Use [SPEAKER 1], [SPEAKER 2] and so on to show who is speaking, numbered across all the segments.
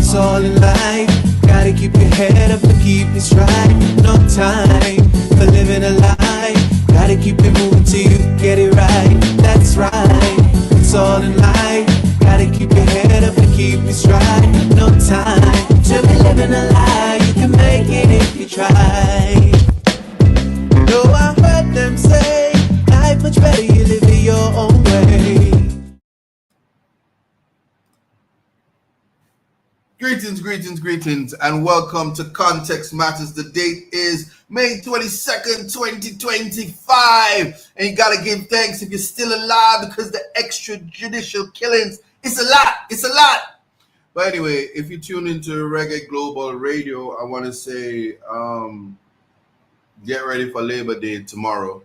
[SPEAKER 1] It's all in life. Gotta keep your head up and keep it straight. No time for living a lie. Gotta keep it moving till you get it right. That's right. It's all in life. Gotta keep your head up and keep it straight. No time to be living a lie. You can make it if you try. No, I heard them say life much better you live it your own way.
[SPEAKER 2] Greetings, and welcome to Context Matters. The date is May 22nd, 2025. And you gotta give thanks if you're still alive because the extrajudicial killings, it's a lot. But anyway, if you tune into Reggae Global Radio, I want to say get ready for Labor Day tomorrow.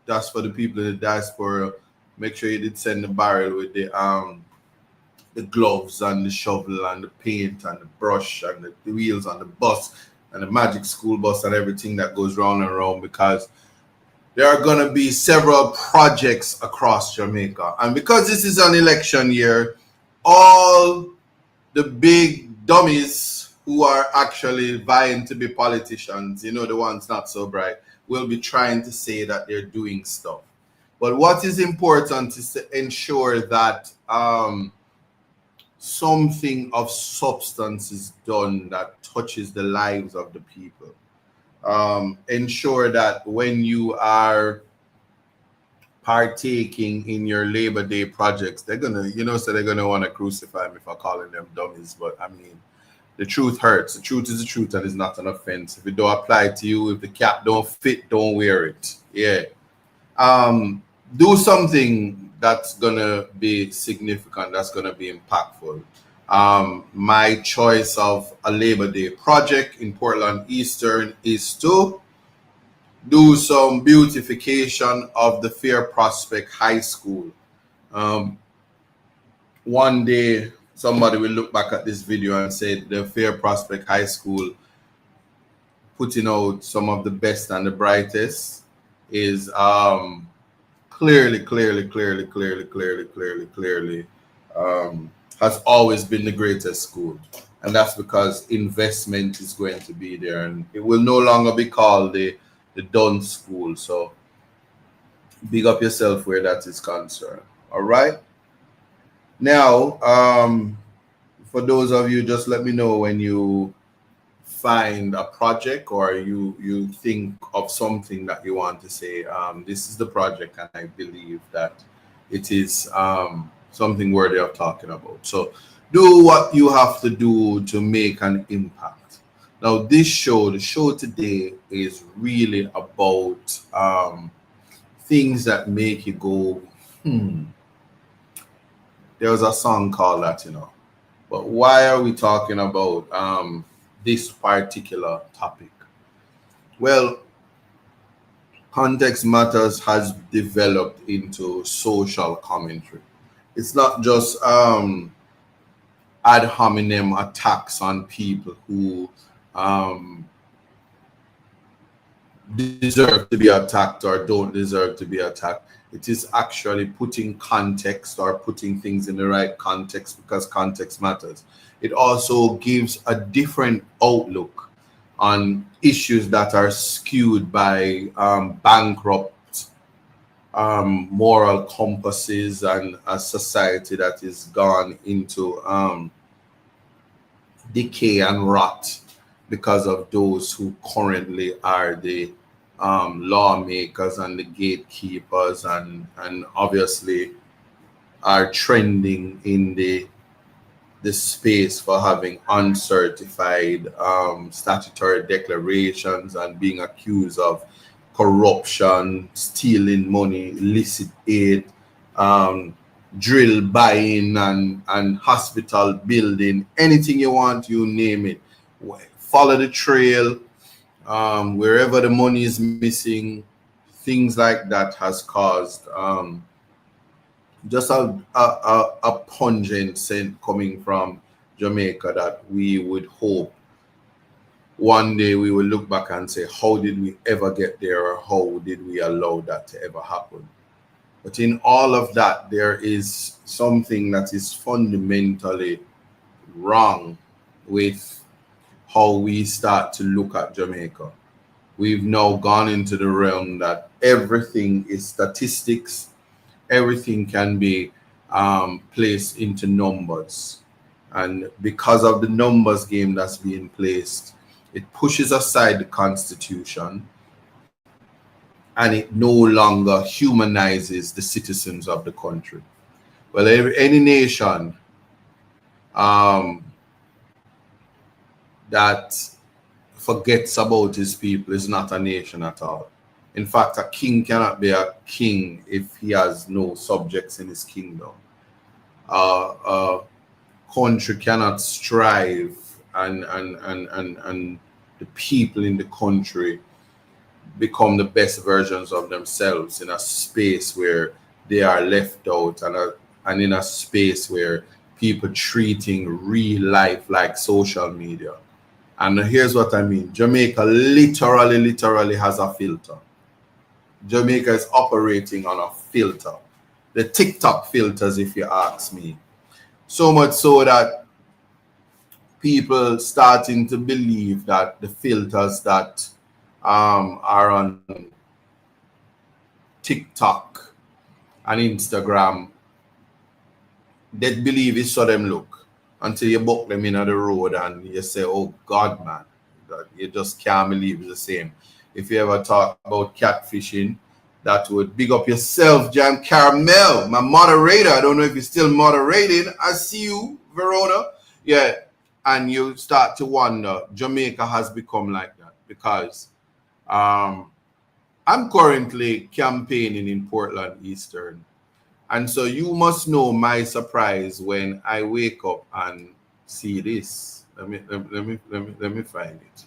[SPEAKER 2] That's for the people in the diaspora. Make sure you did send the barrel with the gloves and the shovel and the paint and the brush and the wheels on the bus and the magic school bus and everything that goes round and round, because there are going to be several projects across Jamaica. And because this is an election year, all the big dummies who are actually vying to be politicians, you know, the ones not so bright, will be trying to say that they're doing stuff. But what is important is to ensure that something of substance is done that touches the lives of the people. Ensure that when you are partaking in your Labor Day projects, they're gonna want to crucify me for calling them dummies. But I mean, the truth hurts. The truth is the truth, and it's not an offense. If it don't apply to you, if the cap don't fit, don't wear it. Yeah. Do something that's gonna be significant, that's gonna be impactful. My choice of a Labor Day project in Portland Eastern is to do some beautification of the Fair Prospect High School. One day somebody will look back at this video and say the Fair Prospect High School putting out some of the best and the brightest is clearly has always been the greatest school. And that's because investment is going to be there, and it will no longer be called the Dunn School. So big up yourself where that is concerned. All right. Now, for those of you, just let me know when you find a project or you think of something that you want to say. This is the project, and I believe that it is something worthy of talking about. So do what you have to do to make an impact. Now, the show today is really about things that make you go, There was a song called that, you know. But why are we talking about this particular topic? Well, Context Matters has developed into social commentary. It's not just ad hominem attacks on people who deserve to be attacked or don't deserve to be attacked. It is actually putting context or putting things in the right context, because context matters. It also gives a different outlook on issues that are skewed by bankrupt moral compasses and a society that is gone into decay and rot because of those who currently are the lawmakers and the gatekeepers and obviously are trending in the space for having uncertified statutory declarations and being accused of corruption, stealing money, illicit aid, drill buying and hospital building, anything you want, you name it. Follow the trail, wherever the money is missing, things like that has caused just a pungent scent coming from Jamaica that we would hope one day we will look back and say, how did we ever get there, or how did we allow that to ever happen? But in all of that, there is something that is fundamentally wrong with how we start to look at Jamaica. We've now gone into the realm that everything is statistics, everything can be placed into numbers. And because of the numbers game that's being placed, it pushes aside the Constitution and it no longer humanizes the citizens of the country. Well, any nation that forgets about his people is not a nation at all. In fact, a king cannot be a king if he has no subjects in his kingdom. A country cannot strive and the people in the country become the best versions of themselves in a space where they are left out and in a space where people treating real life like social media. And here's what I mean. Jamaica literally has a filter. Jamaica is operating on a filter. The TikTok filters, if you ask me. So much so that people starting to believe that the filters that are on TikTok and Instagram, they believe it's so them look until you book them in the road and you say, oh God, man, that you just can't believe it's the same. If you ever talk about catfishing, that would big up yourself, Jan Caramel, my moderator. I don't know if you're still moderating. I see you, Verona. Yeah. And you start to wonder, Jamaica has become like that because I'm currently campaigning in Portland Eastern. And so you must know my surprise when I wake up and see this. Let me find it.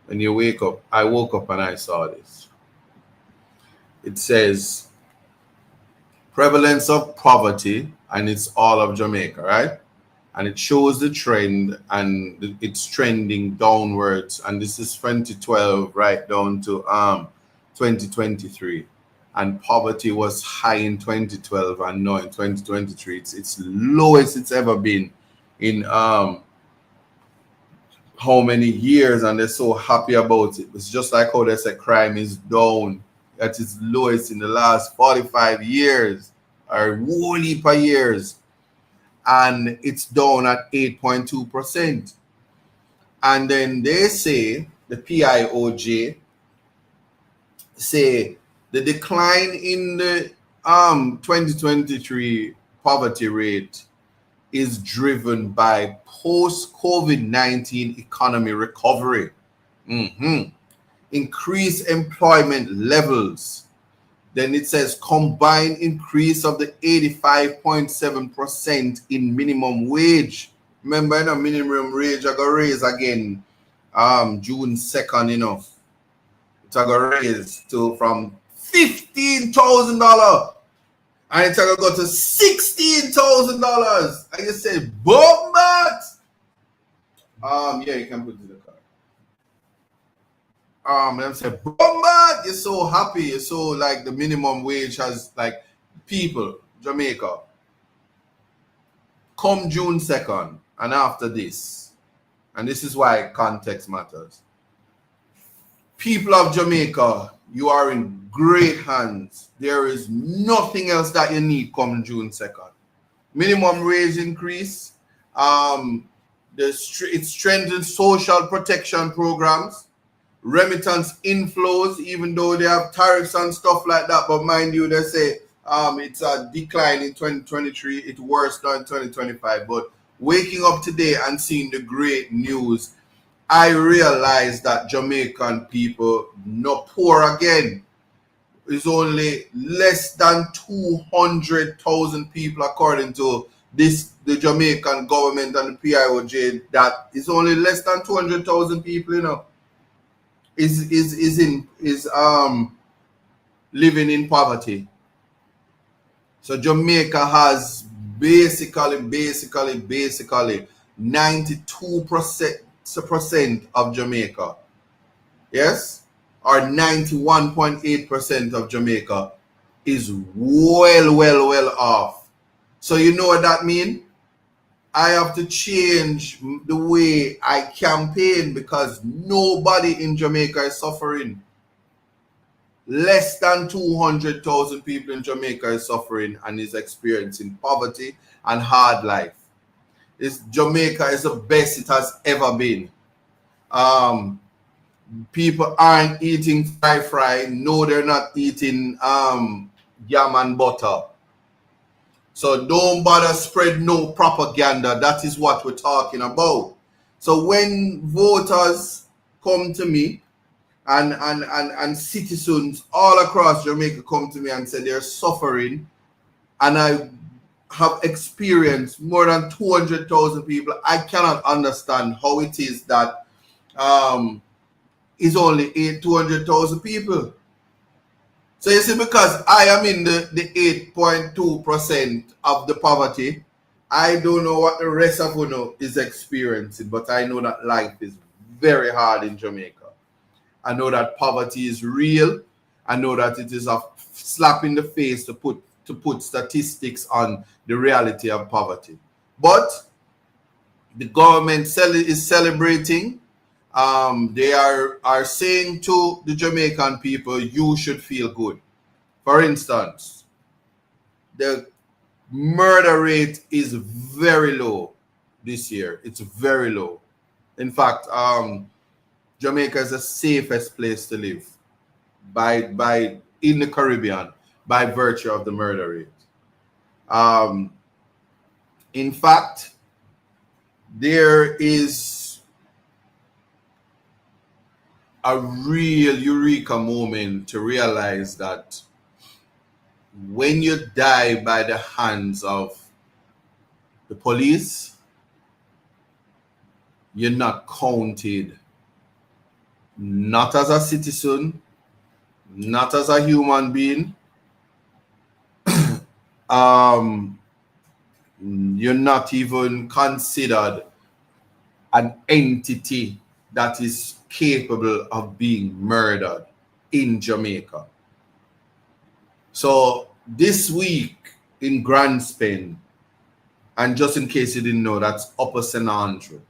[SPEAKER 2] When you wake up, I woke up and I saw this. It says prevalence of poverty, and it's all of Jamaica, right? And it shows the trend, and it's trending downwards. And this is 2012 right down to 2023. And poverty was high in 2012, and now in 2023 it's lowest it's ever been in how many years, and they're so happy about it. It's just like how they say crime is down at its lowest in the last 45 years or whole heap of years, and it's down at 8.2%. And then they say, the PIOJ say, the decline in the 2023 poverty rate is driven by post-COVID-19 economy recovery, increased employment levels. Then it says combined increase of the 85.7% in minimum wage. Remember, the minimum wage I got raise again June 2nd, you know. It's got raised to from $15,000 and it's gonna go to $16,000. And you say, boom, but yeah, you can put it in the car. And say, boom, but you're so happy, you're so like the minimum wage has like people, Jamaica. Come June 2nd, and after this, and this is why context matters. People of Jamaica, you are in great hands. There is nothing else that you need come June 2nd. Minimum wage increase. It strengthens social protection programs. Remittance inflows, even though they have tariffs and stuff like that. But mind you, they say it's a decline in 2023. It's worse than 2025. But waking up today and seeing the great news, I realized that Jamaican people not poor again. It's only less than 200,000 people, according to the Jamaican government and the PIOJ. That is only less than 200,000 people, you know, is living in poverty. So Jamaica has basically 92% of Jamaica, yes, or 91.8% of Jamaica is well off. So you know what that means? I have to change the way I campaign because nobody in Jamaica is suffering. Less than 200,000 people in Jamaica is suffering and is experiencing poverty and hard life. Jamaica is the best it has ever been. People aren't eating fry. No, they're not eating yam and butter. So don't bother spread no propaganda. That is what we're talking about. So when voters come to me and citizens all across Jamaica come to me and say they're suffering, and I have experienced more than 200,000 people, I cannot understand how it is that is only 200,000 people. So you see, because I am in the 8.2% of the poverty, I don't know what the rest of you is experiencing, but I know that life is very hard in Jamaica. I know that poverty is real. I know that it is a slap in the face to put statistics on the reality of poverty. But the government is celebrating. They are saying to the Jamaican people, you should feel good. For instance, the murder rate is very low this year. It's very low. In fact, Jamaica is the safest place to live by in the Caribbean by virtue of the murder rate. In fact, there is a real eureka moment to realize that when you die by the hands of the police, you're not counted, not as a citizen, not as a human being. You're not even considered an entity that is capable of being murdered in Jamaica. So this week in Grand Spain, and just in case you didn't know, that's Upper St. Andrew.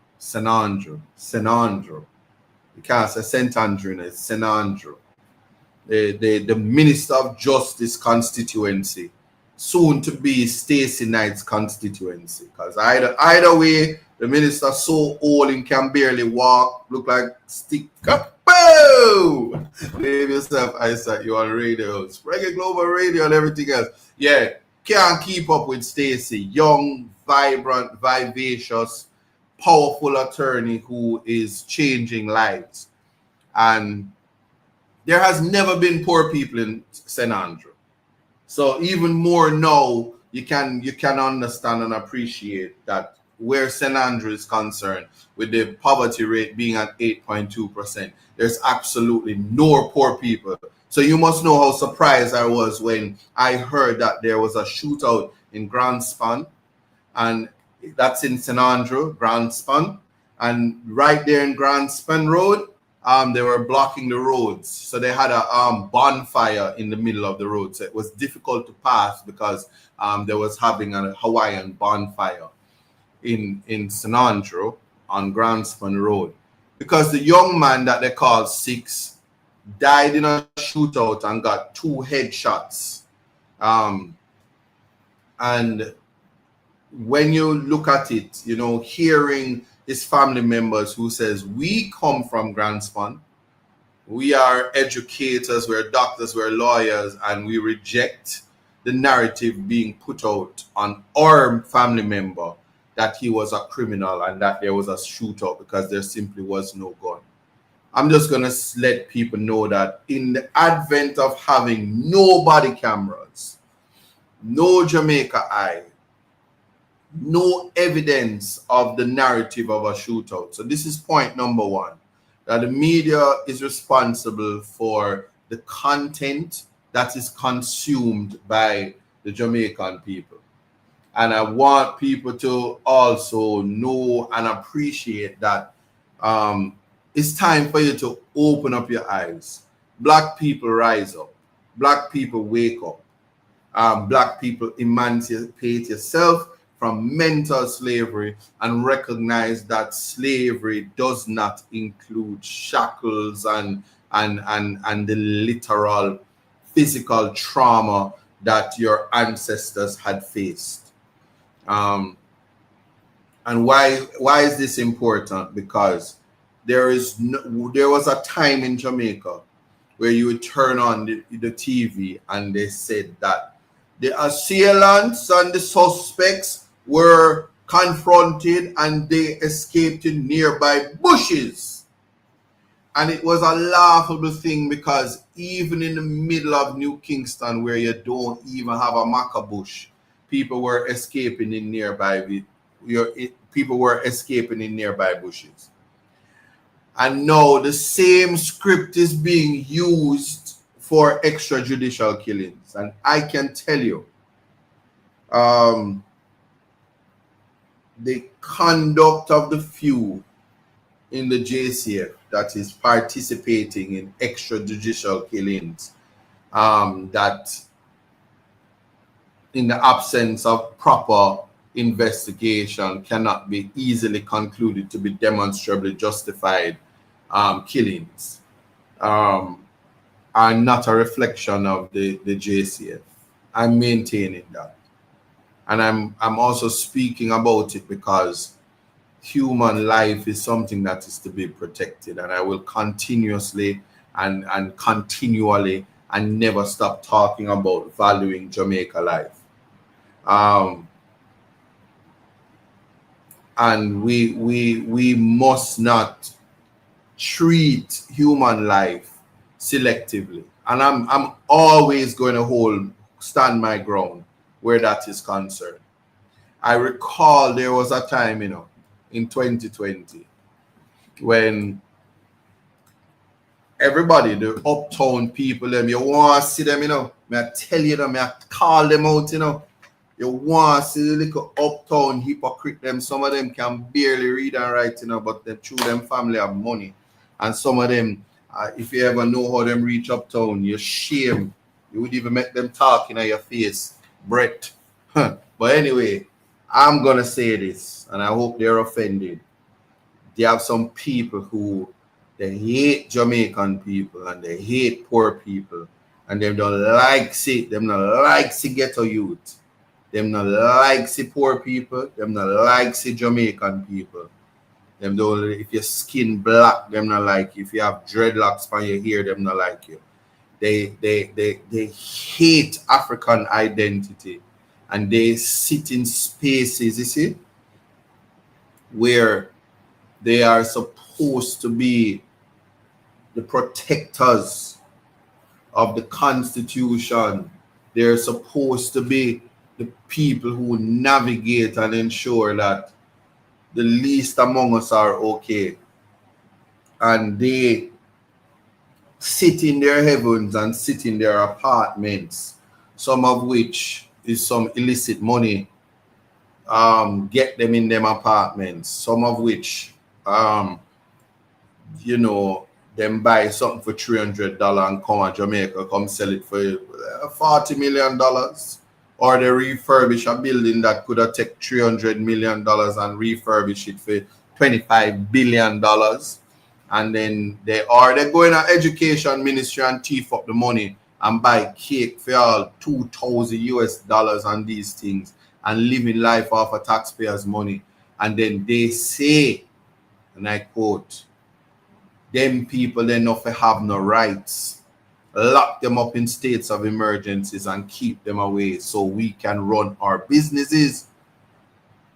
[SPEAKER 2] You can't say St. Andrew, it's St. Andrew. The Minister of Justice constituency, soon to be Stacey Knight's constituency. Because either way, the minister so old and can barely walk, look like stick. Boom! Name yourself, Isaac, you're on radio, Reggae Global Radio and everything else. Yeah, can't keep up with Stacey. Young, vibrant, vivacious, powerful attorney who is changing lives. And there has never been poor people in St. Andrew. So even more now, you can understand and appreciate that where St. Andrew is concerned, with the poverty rate being at 8.2%, there's absolutely no poor people. So you must know how surprised I was when I heard that there was a shootout in Grand Span, and that's in St. Andrew, Grand Span, and right there in Grand Span Road, they were blocking the roads. So they had a bonfire in the middle of the road. So it was difficult to pass because they was having a Hawaiian bonfire in St. Andrew on Grand Span Road. Because the young man that they called Six died in a shootout and got 2 headshots. And when you look at it, hearing his family members who says, we come from Grand Span, we are educators, we're doctors, we're lawyers, and we reject the narrative being put out on our family member that he was a criminal and that there was a shootout because there simply was no gun. I'm just going to let people know that in the advent of having no body cameras, no Jamaica Eye, no evidence of the narrative of a shootout. So this is point number 1, that the media is responsible for the content that is consumed by the Jamaican people. And I want people to also know and appreciate that it's time for you to open up your eyes. Black people rise up. Black people wake up. Black people emancipate yourself from mental slavery and recognize that slavery does not include shackles and the literal physical trauma that your ancestors had faced. And why is this important? Because there was a time in Jamaica where you would turn on the TV and they said that the assailants and the suspects were confronted and they escaped in nearby bushes. And it was a laughable thing because even in the middle of New Kingston, where you don't even have a maca bush, people were escaping in nearby bushes. And now the same script is being used for extrajudicial killings. And I can tell you, the conduct of the few in the JCF that is participating in extrajudicial killings, that in the absence of proper investigation cannot be easily concluded to be demonstrably justified killings, are not a reflection of the JCF. I'm maintaining that. And I'm also speaking about it because human life is something that is to be protected, and I will continuously and continually and never stop talking about valuing Jamaica life. And we must not treat human life selectively. And I'm always going to stand my ground where that is concerned. I recall there was a time, in 2020, when everybody, the uptown people, you want to see them, I tell you them, I call them out, you want to see the little uptown hypocrite them. Some of them can barely read and write, but them through them family have money. And some of them, if you ever know how them reach uptown, you're shame. You would even make them talk in your face. Brett. But anyway, I'm going to say this, and I hope they're offended. There have some people who, they hate Jamaican people and they hate poor people. And they don't like ghetto youth. Them not like see poor people. Them not like see Jamaican people. Them don't, if your skin black, them not like you. If you have dreadlocks on your hair, them not like you. They hate African identity, and they sit in spaces, you see, where they are supposed to be the protectors of the Constitution. They're supposed to be the people who navigate and ensure that the least among us are okay. And they sit in their heavens and sit in their apartments, some of which is some illicit money, get them in them apartments, some of which, them buy something for $300 and come to Jamaica, come sell it for $40 million. Or they refurbish a building that could have taken $300 million and refurbish it for $25 billion. And then they go in an education ministry and thief up the money and buy cake for all $2,000 on these things and living life off of taxpayers' money. And then they say, and I quote, them people they not have no rights. Lock them up in states of emergencies and keep them away so we can run our businesses.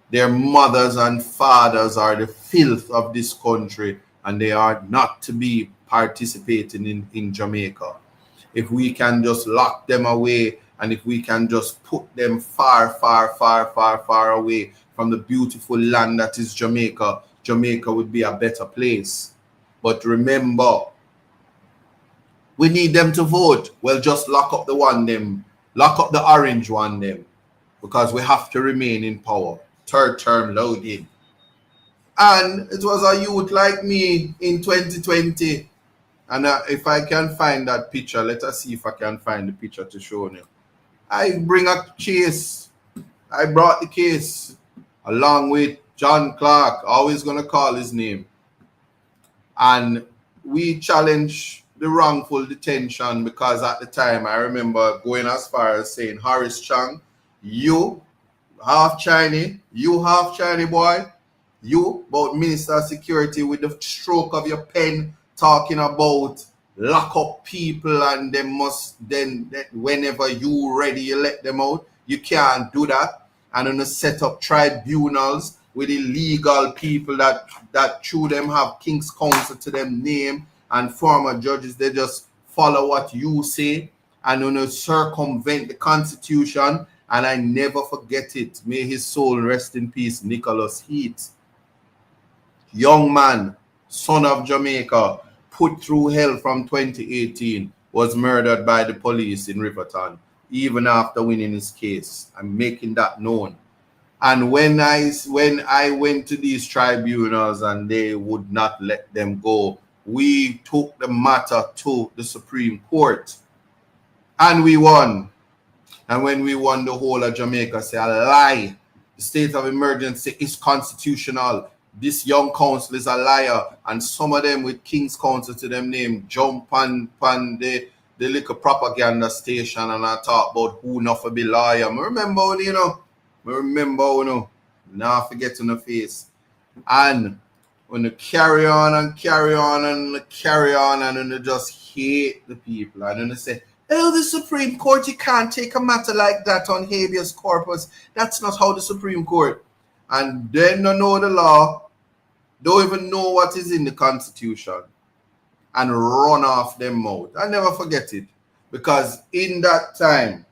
[SPEAKER 2] Their mothers and fathers are the filth of this country, and they are not to be participating in Jamaica. If we can just lock them away, and if we can just put them far, far, far, far, far away from the beautiful land that is Jamaica, Jamaica would be a better place. But remember, we need them to vote. Well, just lock up the orange one them, because we have to remain in power. Third term loading. And it was a youth like me in 2020. And if I can find that picture, let us see if I can find the picture to show you. I bring a chase I brought the case along with John Clark, always going to call his name. And we challenged the wrongful detention because at the time I remember going as far as saying, Horace Chang, you half Chinese, boy, you about Minister of Security with the stroke of your pen talking about lock up people and they must then whenever you ready you let them out. You can't do that. And then set up tribunals with illegal people that through them have King's Counsel to them name and former judges. They just follow what you say and then circumvent the Constitution. And I never forget it. May his soul rest in peace, Nicholas Heath. Young man, son of Jamaica, put through hell from 2018, was murdered by the police in Riverton, even after winning his case. I'm making that known. And when I went to these tribunals and they would not let them go, we took the matter to the Supreme Court. And we won. And when we won, the whole of Jamaica said, a lie. The state of emergency is constitutional. This young council is a liar. And some of them with King's Counsel to them name jump on the little propaganda station and I talk about who not for be lawyer. I remember when, now forget on the face. And when they carry on and carry on and carry on and then they just hate the people. And then they say, oh, the Supreme Court, you can't take a matter like that on habeas corpus. That's not how the Supreme Court. And then they know the law, don't even know what is in the Constitution, and run off them mouth. I never forget it. Because in that time,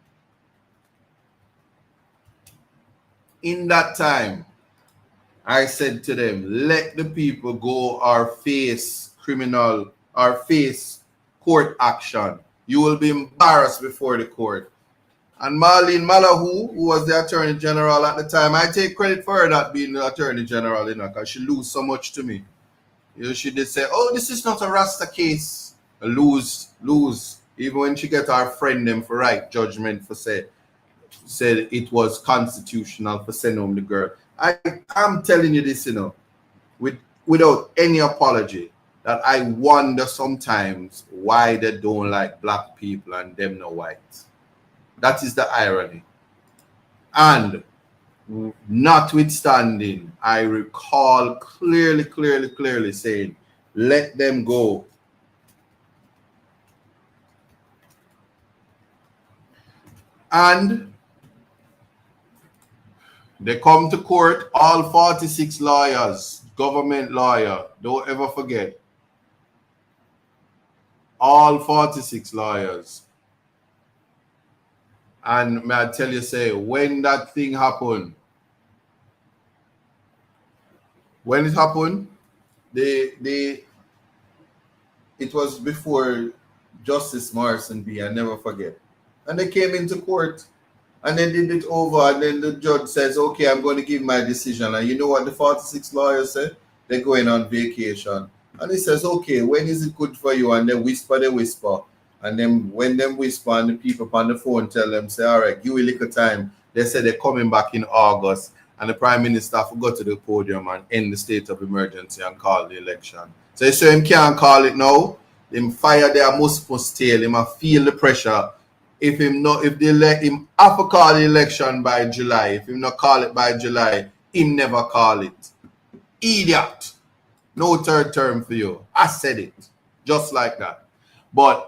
[SPEAKER 2] I said to them, let the people go or face criminal or face court action. You will be embarrassed before the court. And Marlene Malahoo, who was the Attorney General at the time, I take credit for her not being the Attorney General, because she lose so much to me. She did say, oh, this is not a Rasta case. Lose. Even when she get our friend them for right judgment for said it was constitutional for send home the girl. I'm telling you this, without any apology, that I wonder sometimes why they don't like black people and them no white. That is the irony. And notwithstanding, I recall clearly saying, let them go. And they come to court, all 46 lawyers, government lawyer, don't ever forget. All 46 lawyers. And may I tell you, say, when that thing happened, it was before Justice Morrison B. I never forget. And they came into court and they did it over. And then the judge says, okay, I'm going to give my decision. And you know what the 46 lawyers said? They're going on vacation. And he says, okay, when is it good for you? And they whisper. And then when them whisper and the people on the phone tell them, say, all right, give me a little time. They said they're coming back in August. And the Prime Minister forgot to the podium and end the state of emergency and call the election. So he said him can't call it now. Him fire their must tail. Him feel the pressure. If they let him have to call the election by July, if him not call it by July, him never call it. Idiot. No third term for you. I said it. Just like that. But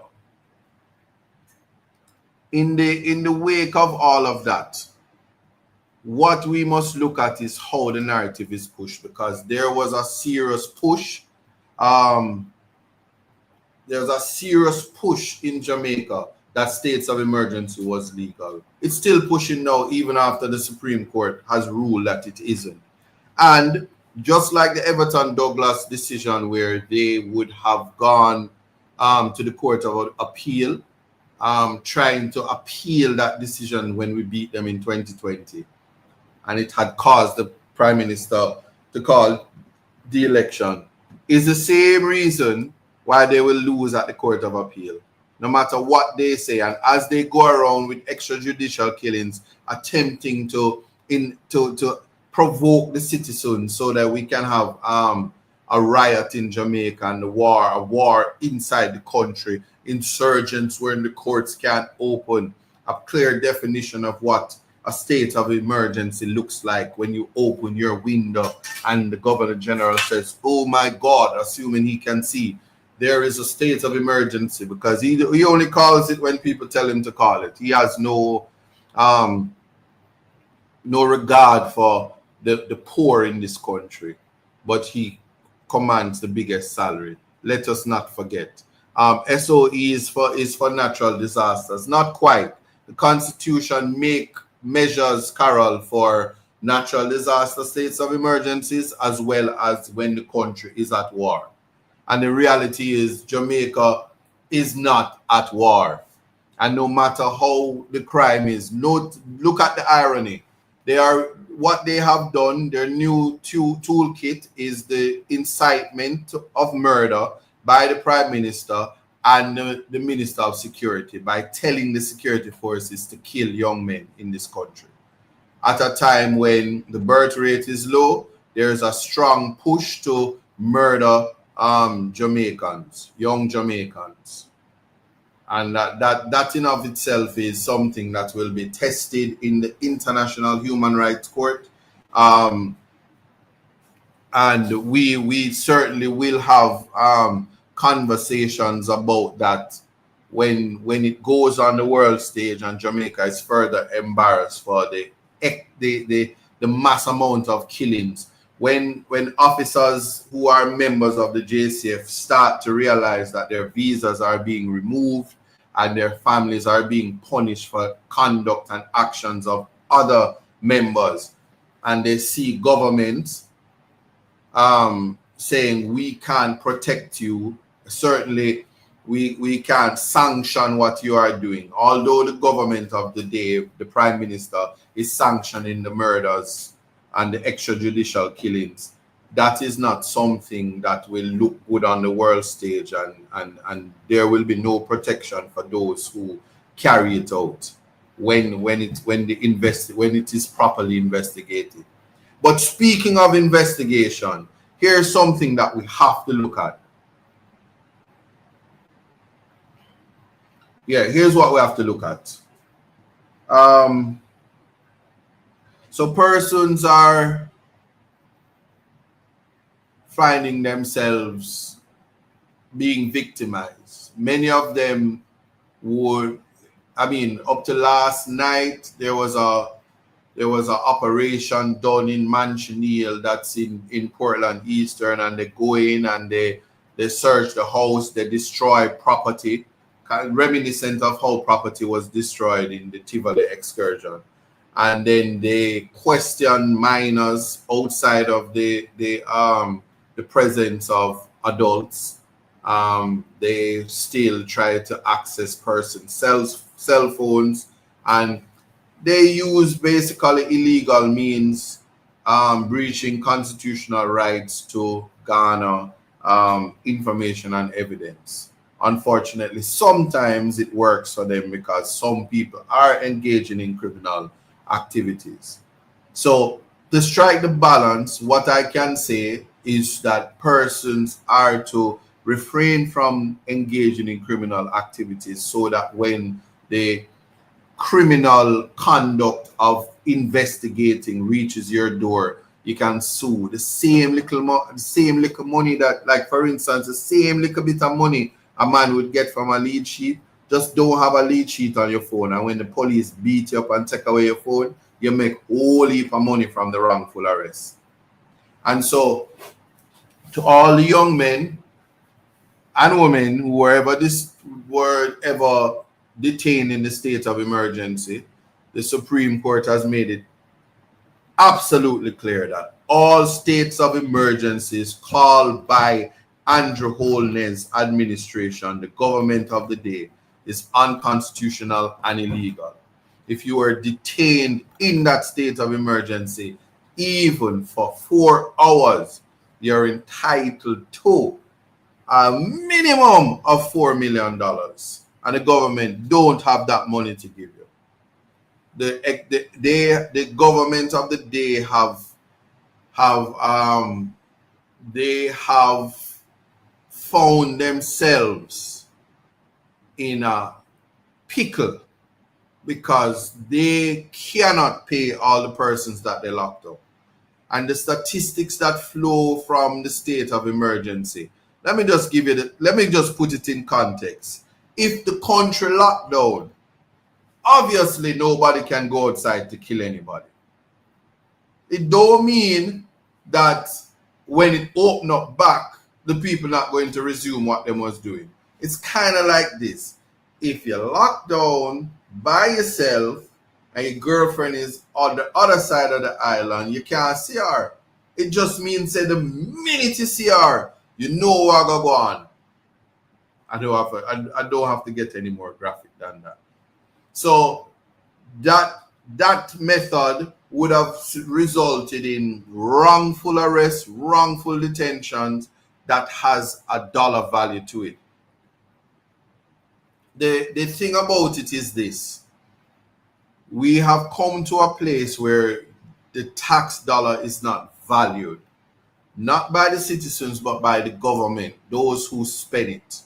[SPEAKER 2] in the wake of all of that, what we must look at is how the narrative is pushed, because there was a serious push. There's a serious push in Jamaica that states of emergency was legal. It's still pushing now, even after the Supreme Court has ruled that it isn't. And just like the Everton Douglas decision, where they would have gone to the Court of Appeal, trying to appeal that decision when we beat them in 2020. And it had caused the Prime Minister to call the election, is the same reason why they will lose at the Court of Appeal, no matter what they say. And as they go around with extrajudicial killings, attempting to to provoke the citizens so that we can have a riot in Jamaica and a war inside the country, insurgents where the courts can't open, a clear definition of what a state of emergency looks like when you open your window and the governor general says, oh my God, assuming he can see, there is a state of emergency, because he only calls it when people tell him to call it. He has no regard for the poor in this country, but he commands the biggest salary. Let us not forget. SOE is for natural disasters. Not quite. The Constitution make measures, Carol, for natural disaster states of emergencies as well as when the country is at war. And the reality is Jamaica is not at war. And no matter how the crime is, look at the irony. What they have done, their new toolkit is the incitement of murder by the Prime Minister and the Minister of Security by telling the security forces to kill young men in this country. At a time when the birth rate is low, there is a strong push to murder Jamaicans, young Jamaicans. And that in of itself is something that will be tested in the International Human Rights Court. And we certainly will have conversations about that when it goes on the world stage and Jamaica is further embarrassed for the mass amount of killings. When officers who are members of the JCF start to realize that their visas are being removed and their families are being punished for conduct and actions of other members, and they see governments saying we can't protect you, certainly we can't sanction what you are doing, although the government of the day, the Prime Minister, is sanctioning the murders and the extrajudicial killings. That is not something that will look good on the world stage, and there will be no protection for those who carry it out when it is properly investigated. But speaking of investigation, here's something that we have to look at. Yeah, here's what we have to look at. So persons are finding themselves being victimized. Many of them would, up to last night, there was an operation done in Mansion Hill that's in Portland Eastern, and they go in and they search the house, they destroy property, reminiscent of how property was destroyed in the Tivoli excursion. And then they question minors outside of the presence of adults. They still try to access persons' cell phones, and they use basically illegal means, breaching constitutional rights to garner information and evidence. Unfortunately, sometimes it works for them because some people are engaging in criminal activities. So to strike the balance, what I can say is that persons are to refrain from engaging in criminal activities so that when the criminal conduct of investigating reaches your door, you can sue. The same little money that, like for instance, the same little bit of money a man would get from a lead sheet, just don't have a lead sheet on your phone, and when the police beat you up and take away your phone, you make a whole heap of money from the wrongful arrest. And so to all the young men and women who were ever detained in the state of emergency, the Supreme Court has made it absolutely clear that all states of emergencies called by Andrew Holness's administration, the government of the day, is unconstitutional and illegal. If you are detained in that state of emergency, even for 4 hours, you're entitled to a minimum of $4 million. And the government don't have that money to give you. the government of the day have they have found themselves in a pickle because they cannot pay all the persons that they locked up. And the statistics that flow from the state of emergency. Let me just put it in context. If the country locked down, obviously nobody can go outside to kill anybody. It don't mean that when it open up back, the people not going to resume what they was doing. It's kind of like this. If you're locked down by yourself and your girlfriend is on the other side of the island, you can't see her. It just means that the minute you see her, you know what going to go on. I don't have to get any more graphic than that. So that method would have resulted in wrongful arrests, wrongful detentions that has a dollar value to it. The thing about it is this. We have come to a place where the tax dollar is not valued, not by the citizens, but by the government, those who spend it.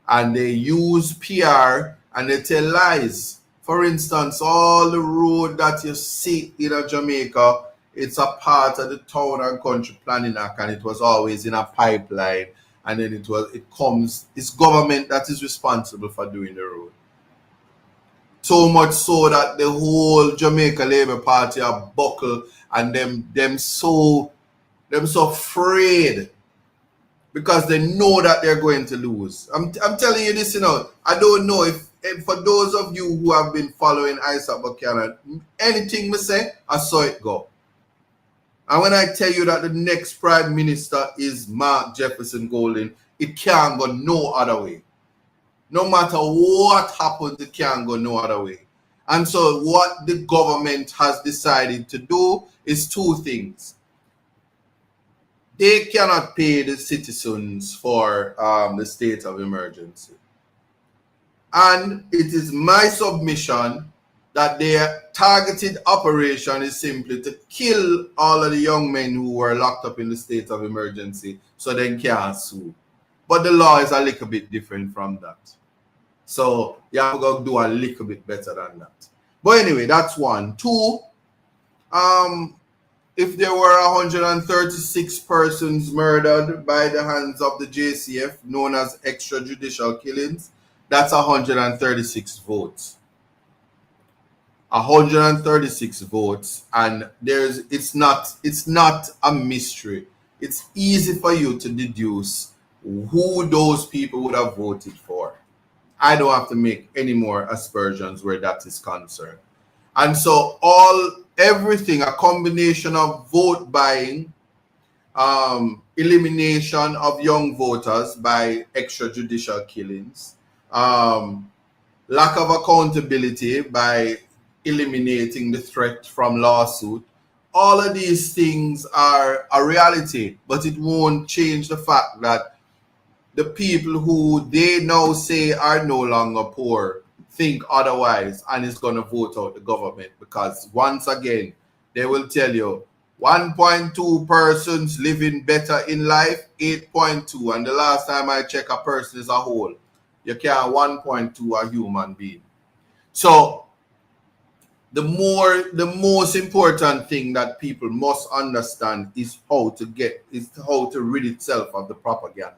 [SPEAKER 2] And they use PR and they tell lies. For instance, all the road that you see in Jamaica, it's a part of the Town and Country Planning Act, and it was always in a pipeline. And then it's government that is responsible for doing the road. So much so that the whole Jamaica Labour Party are buckle and them so afraid because they know that they're going to lose. I'm telling you this, I don't know if for those of you who have been following Isaac Buchanan, anything me say, I saw it go. And when I tell you that the next Prime Minister is Mark Jefferson Golden, it can't go no other way. No matter what happens, it can't go no other way. And so what the government has decided to do is two things. They cannot pay the citizens for the state of emergency. And it is my submission that their targeted operation is simply to kill all of the young men who were locked up in the state of emergency so they can't sue. But the law is a little bit different from that. So you have to do a little bit better than that. But anyway, that's one. Two, if there were 136 persons murdered by the hands of the JCF, known as extrajudicial killings, that's 136 votes. 136 votes, and it's not a mystery. It's easy for you to deduce who those people would have voted for. I don't have to make any more aspersions where that is concerned. And so everything, a combination of vote buying, elimination of young voters by extrajudicial killings, lack of accountability by eliminating the threat from lawsuit, all of these things are a reality, but it won't change the fact that the people who they now say are no longer poor think otherwise and is going to vote out the government, because once again, they will tell you 1.2 persons living better in life, 8.2. And the last time I check, a person is a whole. You can't 1.2 a human being. So the most important thing that people must understand is how to rid itself of the propaganda.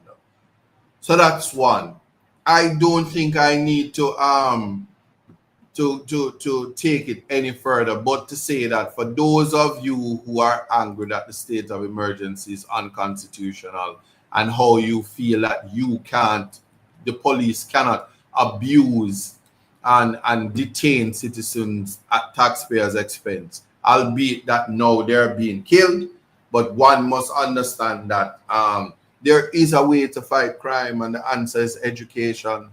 [SPEAKER 2] So that's one. I don't think I need to take it any further, but to say that for those of you who are angry that the state of emergency is unconstitutional and how you feel that the police cannot abuse and detain citizens at taxpayers' expense, albeit that now they're being killed, but one must understand that there is a way to fight crime, and the answer is education.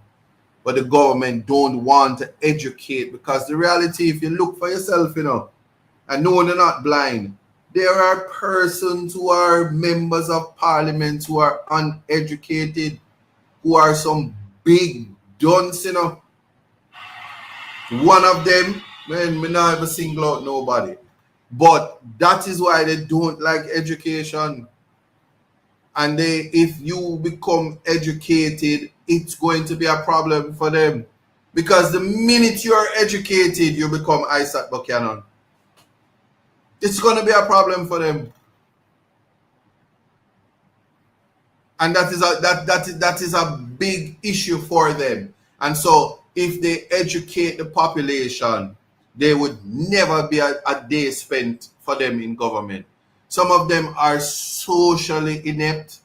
[SPEAKER 2] But the government don't want to educate, because the reality, if you look for yourself, and no, they're not blind. There are persons who are members of parliament who are uneducated, who are some big dunce, One of them Man, me not ever single out nobody. But that is why they don't like education. And if you become educated, it's going to be a problem for them. Because the minute you're educated, you become Isaac Buchanan. It's going to be a problem for them. And that is a big issue for them. And so if they educate the population, there would never be a day spent for them in government. Some of them are socially inept.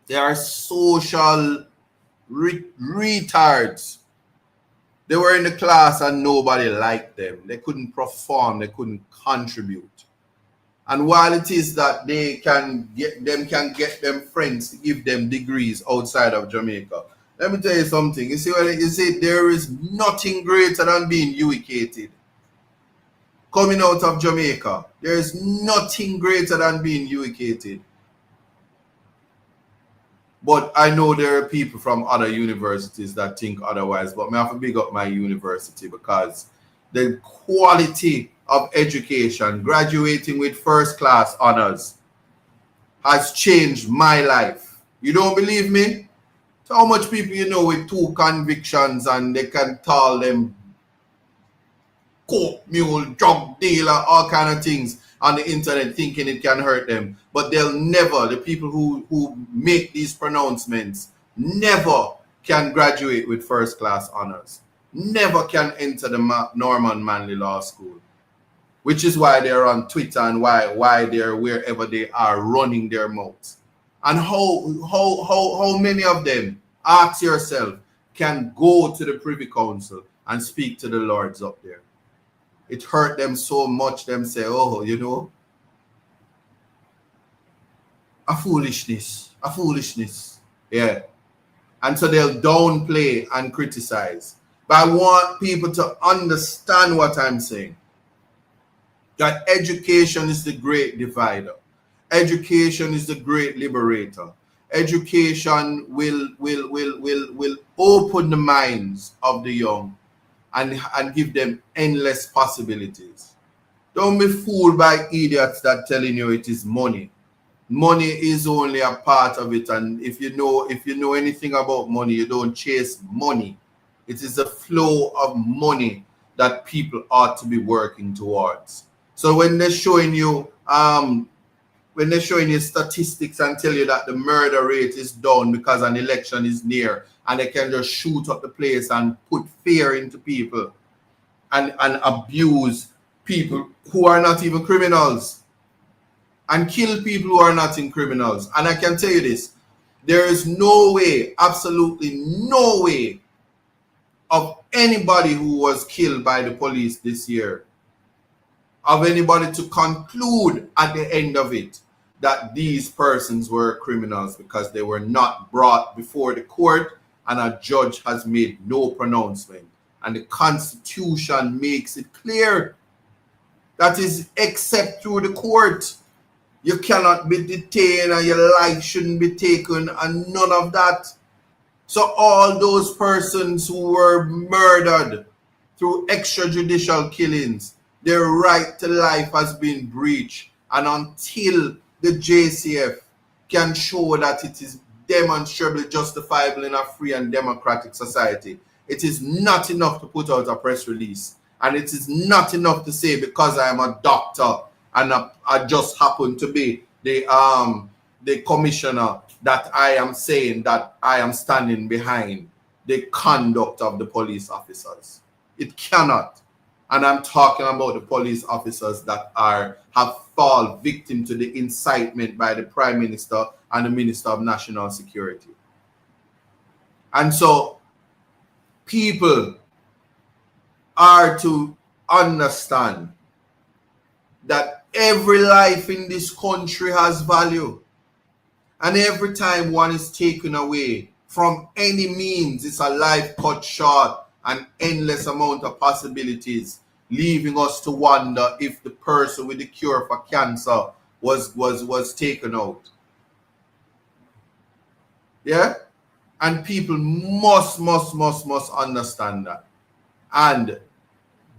[SPEAKER 2] They are social retards. They were in the class and nobody liked them. They couldn't perform. They couldn't contribute. And while it is that they can get them friends to give them degrees outside of Jamaica, let me tell you something. You see, there is nothing greater than being educated. Coming out of Jamaica, there is nothing greater than being educated. But I know there are people from other universities that think otherwise. But I have to big up my university because the quality of education, graduating with first class honors, has changed my life. You don't believe me? So how much people you know with 2 convictions and they can call them coke mule, drug dealer, all kind of things on the internet thinking it can hurt them. But they'll never, the people who make these pronouncements, never can graduate with first class honors. Never can enter the Norman Manley Law School. Which is why they're on Twitter and why they're wherever they are running their mouths. And how many of them, ask yourself, can go to the Privy Council and speak to the lords up there? It hurt them so much, them say, oh, you know, a foolishness. Yeah. And so they'll downplay and criticize. But I want people to understand what I'm saying. That education is the great divider. Education is the great liberator. Education will open the minds of the young and give them endless possibilities. Don't be fooled by idiots that telling you it is money. Money is only a part of it, and if you know anything about money, you don't chase money. It is the flow of money that people ought to be working towards. So when they're showing you statistics and tell you that the murder rate is down because an election is near and they can just shoot up the place and put fear into people and abuse people who are not even criminals and kill people who are not in criminals. And I can tell you this, there is no way, absolutely no way of anybody who was killed by the police this year, of anybody to conclude at the end of it that these persons were criminals because they were not brought before the court and a judge has made no pronouncement. And the Constitution makes it clear that is except through the court. You cannot be detained and your life shouldn't be taken and none of that. So all those persons who were murdered through extrajudicial killings, their right to life has been breached. And until the JCF can show that it is demonstrably justifiable in a free and democratic society, it is not enough to put out a press release. And it is not enough to say because I am a doctor and I just happen to be the commissioner that I am saying that I am standing behind the conduct of the police officers. It cannot. And I'm talking about the police officers that have fallen victim to the incitement by the Prime Minister and the Minister of National Security. And so people are to understand that every life in this country has value. And every time one is taken away from any means, it's a life cut short, an endless amount of possibilities, leaving us to wonder if the person with the cure for cancer was taken out. Yeah? And people must understand that. And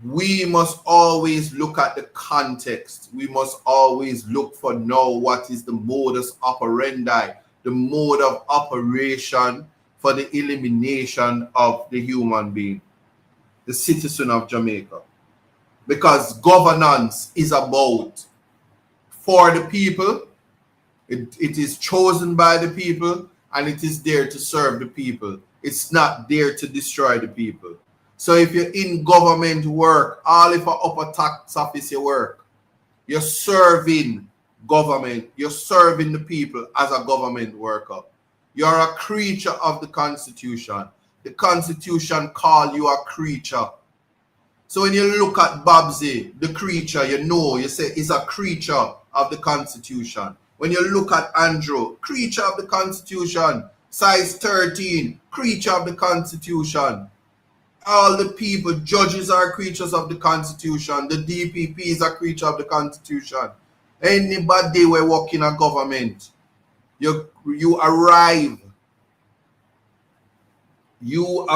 [SPEAKER 2] we must always look at the context. We must always look for now what is the modus operandi, the mode of operation for the elimination of the human being, the citizen of Jamaica. Because governance is about for the people, it is chosen by the people, and it is there to serve the people. It's not there to destroy the people. So if you're in government work, all if a upper tax office you work, you're serving government, you're serving the people as a government worker. You're a creature of the Constitution. The Constitution call you a creature. So when you look at Babsy, the creature, you say is a creature of the Constitution. When you look at Andrew, creature of the Constitution, size 13, creature of the Constitution. All the people, judges are creatures of the Constitution. The DPPs are creatures of the Constitution. Anybody who work in a government, you arrive. Your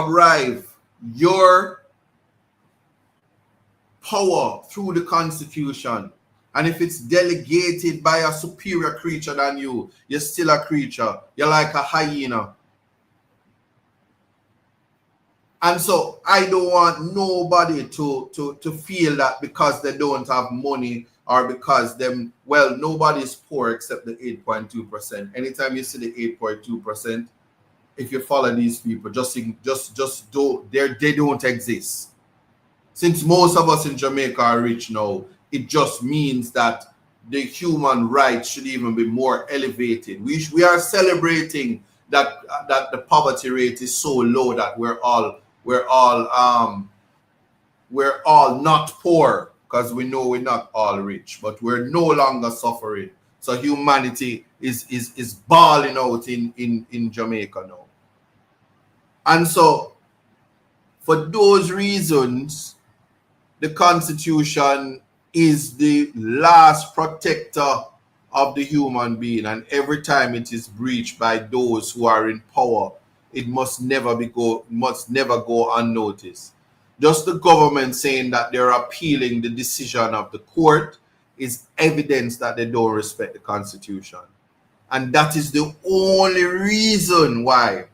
[SPEAKER 2] power through the Constitution. And if it's delegated by a superior creature than you, you're still a creature. You're like a hyena. And so I don't want nobody to feel that because they don't have money or because nobody's poor except the 8.2%. Anytime you see the 8.2%, if you follow these people, just don't, they don't exist. Since most of us in Jamaica are rich now, it just means that the human rights should even be more elevated. We are celebrating that the poverty rate is so low that we're all not poor, because we know we're not all rich, but we're no longer suffering. So humanity is balling out in Jamaica now. And so for those reasons, the Constitution is the last protector of the human being, and every time it is breached by those who are in power, it must never go unnoticed. Just the government saying that they're appealing the decision of the court is evidence that they don't respect the Constitution. And that is the only reason why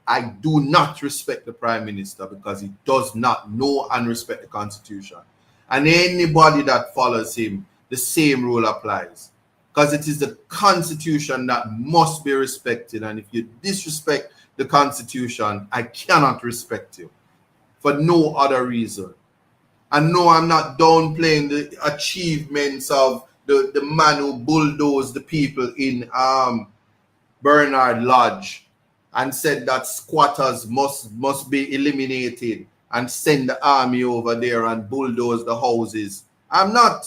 [SPEAKER 2] I do not respect the Prime Minister, because he does not know and respect the Constitution. And anybody that follows him, the same rule applies. Because it is the Constitution that must be respected. And if you disrespect the Constitution, I cannot respect you for no other reason. And no, I'm not downplaying the achievements of the man who bulldozed the people in Bernard Lodge and said that squatters must be eliminated and send the army over there and bulldoze the houses. I'm not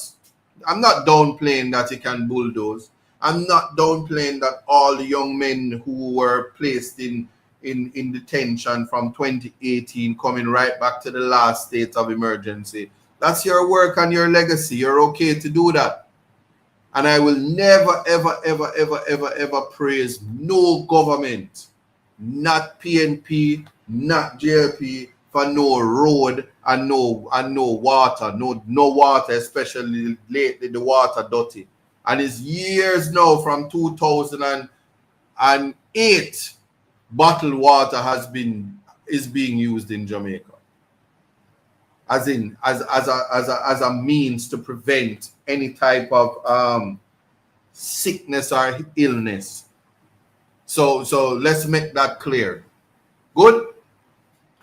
[SPEAKER 2] downplaying that he can bulldoze. I'm not downplaying that all the young men who were placed in detention from 2018 coming right back to the last state of emergency. That's your work and your legacy. You're okay to do that. And I will never, ever, ever, ever, ever, ever praise no government, not PNP, not JLP, for no road and no water, no water, especially lately the water dirty. And it's years now from 2008, bottled water is being used in Jamaica as a means to prevent any type of sickness or illness. So let's make that clear. Good.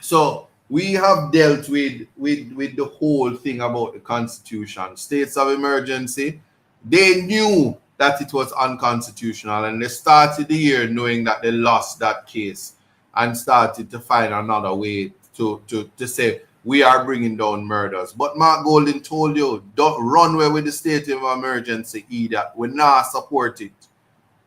[SPEAKER 2] So we have dealt with the whole thing about the Constitution, states of emergency. They knew that it was unconstitutional, and they started the year knowing that they lost that case and started to find another way to say we are bringing down murders. But Mark Golding told you, don't run away with the state of emergency either. We're not support it.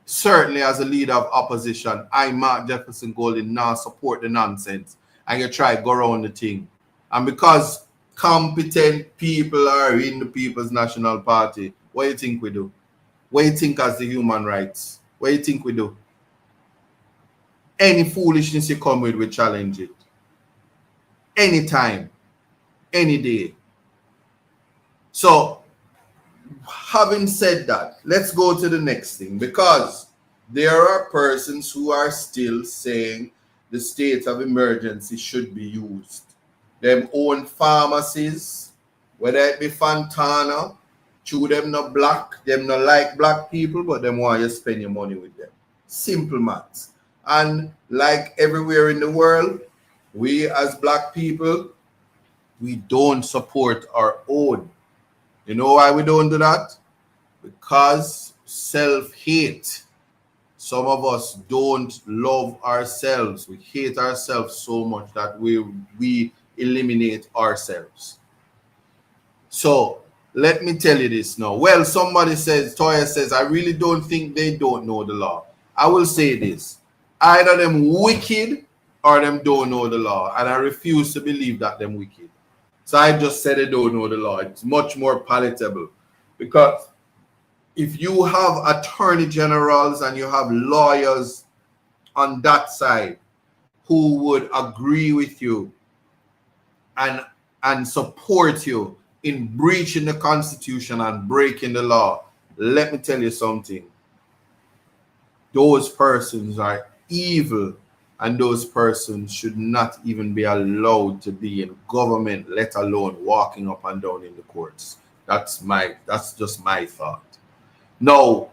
[SPEAKER 2] Certainly as a leader of opposition, I, Mark Jefferson Golding, now support the nonsense. And you try to go around the thing. And because competent people are in the People's National Party, what do you think we do? What do you think as the human rights? What do you think we do? Any foolishness you come with, we challenge it. Anytime, any day. So, having said that, let's go to the next thing, because there are persons who are still saying the state of emergency should be used. Them own pharmacies, whether it be Fontana, true them not black, them not like black people, but them want you to spend your money with them. Simple maths. And like everywhere in the world, we as black people, we don't support our own. You know why we don't do that? Because self-hate. Some of us don't love ourselves. We hate ourselves so much that we eliminate ourselves. So let me tell you this now. Well, somebody says, Toya says, I really don't think they don't know the law. I will say this. Either them wicked or them don't know the law. And I refuse to believe that them wicked. So I just said they don't know the law. It's much more palatable. Because if you have attorney generals and you have lawyers on that side who would agree with you and support you in breaching the Constitution and breaking the law, let me tell you something. Those persons are evil, and those persons should not even be allowed to be in government, let alone walking up and down in the courts. That's just my thought. Now,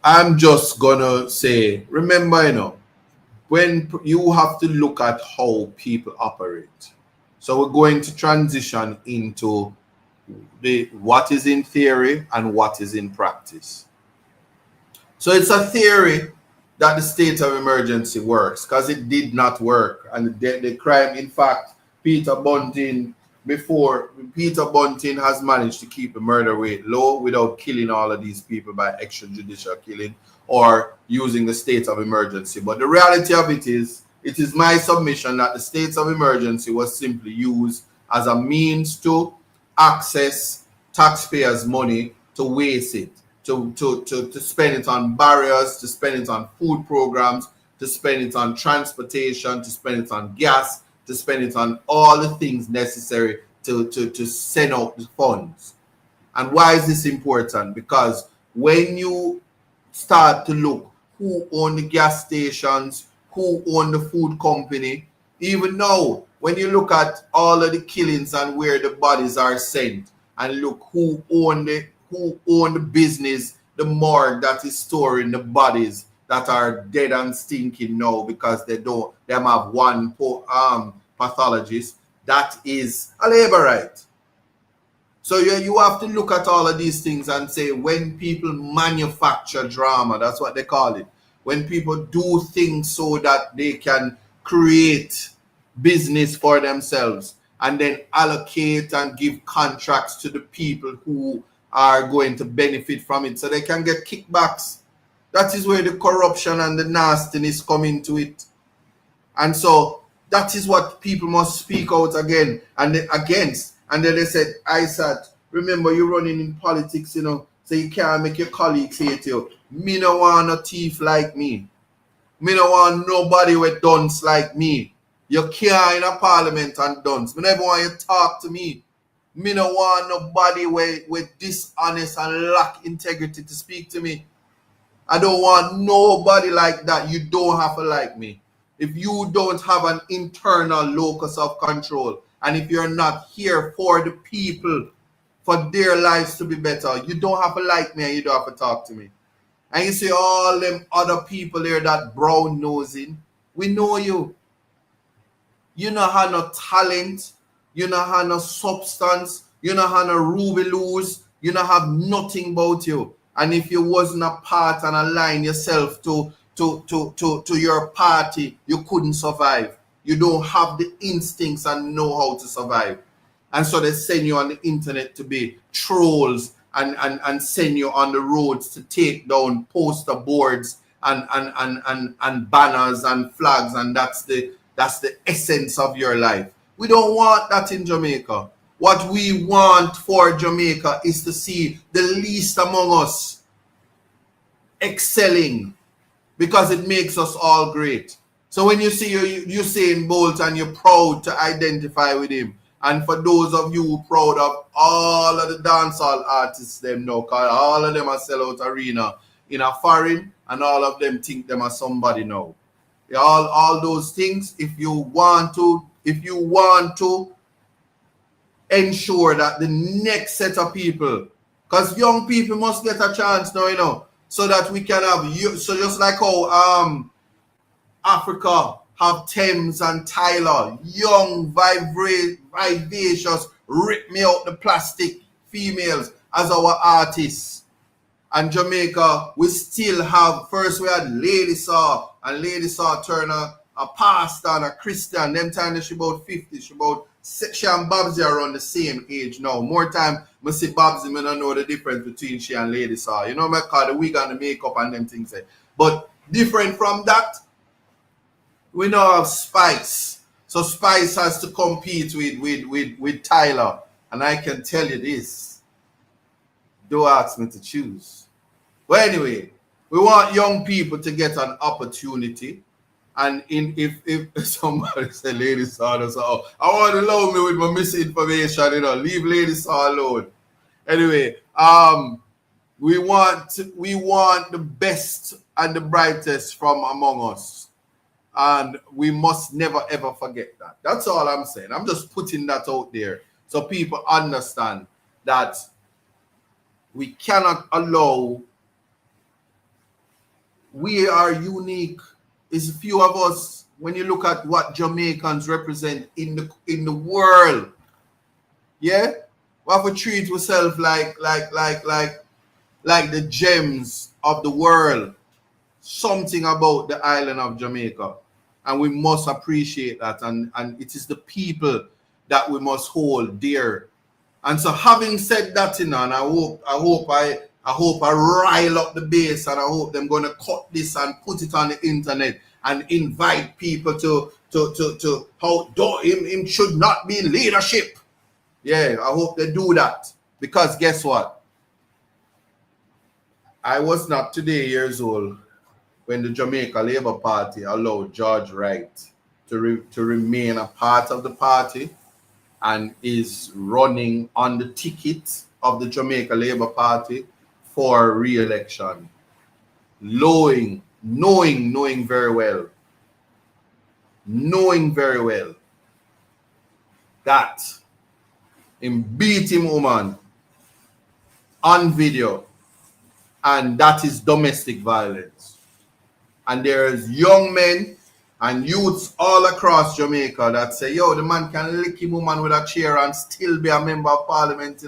[SPEAKER 2] I'm just gonna say, remember, when you have to look at how people operate. So we're going to transition into what is in theory and what is in practice. So it's a theory that the state of emergency works, because it did not work. And the crime, in fact, Peter Bunting has managed to keep the murder rate low without killing all of these people by extrajudicial killing or using the state of emergency. But the reality of it is my submission that the state of emergency was simply used as a means to access taxpayers' money, to waste it, to spend it on barriers, to spend it on food programs, to spend it on transportation, to spend it on gas, to spend it on all the things necessary to send out the funds. And why is this important? Because when you start to look who own the gas stations, who own the food company, even now, when you look at all of the killings and where the bodies are sent, and look who own the business, the morgue that is storing the bodies that are dead and stinking now because them have one pathologist, that is a labor right. So you have to look at all of these things and say, when people manufacture drama, that's what they call it. When people do things so that they can create business for themselves and then allocate and give contracts to the people who are going to benefit from it so they can get kickbacks. That is where the corruption and the nastiness come into it. And so that is what people must speak out again and against. And then they said, ISAT, remember you're running in politics, so you can't make your colleagues hate you. Me no want a thief like me. Me no want nobody with dunce like me. You can't in a parliament and dunce. Me never want you to talk to me. Me no want nobody with dishonest and lack integrity to speak to me. I don't want nobody like that. You don't have to like me. If you don't have an internal locus of control, and if you're not here for the people, for their lives to be better, you don't have to like me and you don't have to talk to me. And you see all them other people there that brown nosing, we know you. You don't have no talent. You don't have no substance. You don't have no ruby loose. You don't have nothing about you. And if you wasn't a part and align yourself to your party, you couldn't survive. You don't have the instincts and know how to survive. And so they send you on the internet to be trolls and send you on the roads to take down poster boards and banners and flags, and that's the essence of your life. We don't want that in Jamaica. What we want for Jamaica is to see the least among us excelling, because it makes us all great. So when you see Usain Bolt and you're proud to identify with him, And for those of you who proud of all of the dancehall artists them now, cause all of them are sell out arena in a foreign, and all of them think them are somebody now. All those things, if you want to ensure that the next set of people, because young people must get a chance now, so that we can have you. So just like how Africa have Thames and Tyler, young, vivacious, rip me out the plastic females as our artists. And Jamaica, we still have, first we had Lady Saw, and Lady Saw turn a pastor and a Christian. Them time she about 50, she and Babsy are around the same age now. More time, I see Babsy, I don't know the difference between she and Lady Saw. You know, I call the wig and the makeup and them things. But different from that, we now have Spice. So Spice has to compete with Tyler. And I can tell you this. Don't ask me to choose. But anyway, we want young people to get an opportunity. And if somebody say Lady Saw, so I want to allow me with my misinformation, leave Lady Saw alone. Anyway, we want the best and the brightest from among us. And we must never ever forget that. That's all I'm saying. I'm just putting that out there so people understand that we cannot allow. We are unique. It's few of us. When you look at what Jamaicans represent in the world, yeah, we have to treat ourselves like the gems of the world. Something about the island of Jamaica, and we must appreciate that. And it is the people that we must hold dear. And so, having said that, and I hope I rile up the base, and I hope them going to cut this and put it on the internet and invite people to how him should not be leadership. Yeah, I hope they do that, because guess what? I was not today years old when the Jamaica Labour Party allowed George Wright to remain a part of the party and is running on the ticket of the Jamaica Labour Party for re-election, knowing very well that him beat him woman on video, and that is domestic violence. And there's young men and youths all across Jamaica that say, yo, the man can lick him woman with a chair and still be a member of parliament,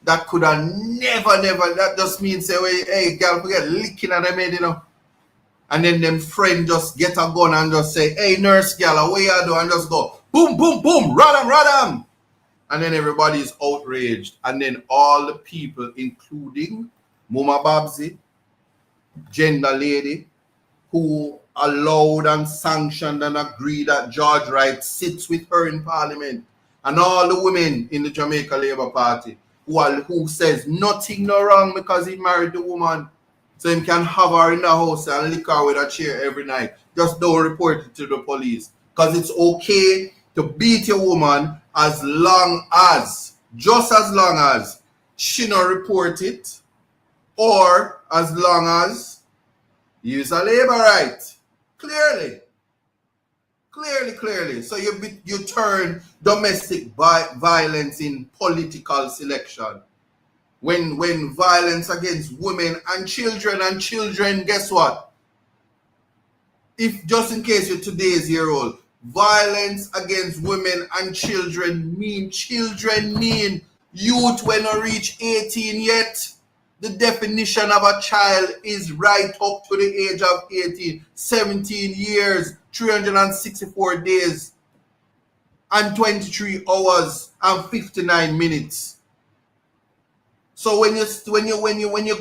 [SPEAKER 2] That could have never, that just means say, hey, girl, forget licking at them head, And then them friend just get a gun and just say, hey, nurse girl, what you do? And just go, boom, boom, boom, radam. And then everybody's outraged. And then all the people, including Mama Babsy, Gender Lady, who allowed and sanctioned and agreed that George Wright sits with her in parliament, and all the women in the Jamaica Labour Party who says nothing no wrong because he married the woman, so he can have her in the house and lick her with a chair every night. Just don't report it to the police, because it's okay to beat your woman just as long as she not report it, or as long as use a labor right. Clearly. So you turn domestic violence in political selection. When violence against women and children, guess what? If just in case you're today's year old, violence against women and children mean youth when I reach 18 yet. The definition of a child is right up to the age of 18, 17 years, 364 days, and 23 hours and 59 minutes. So when you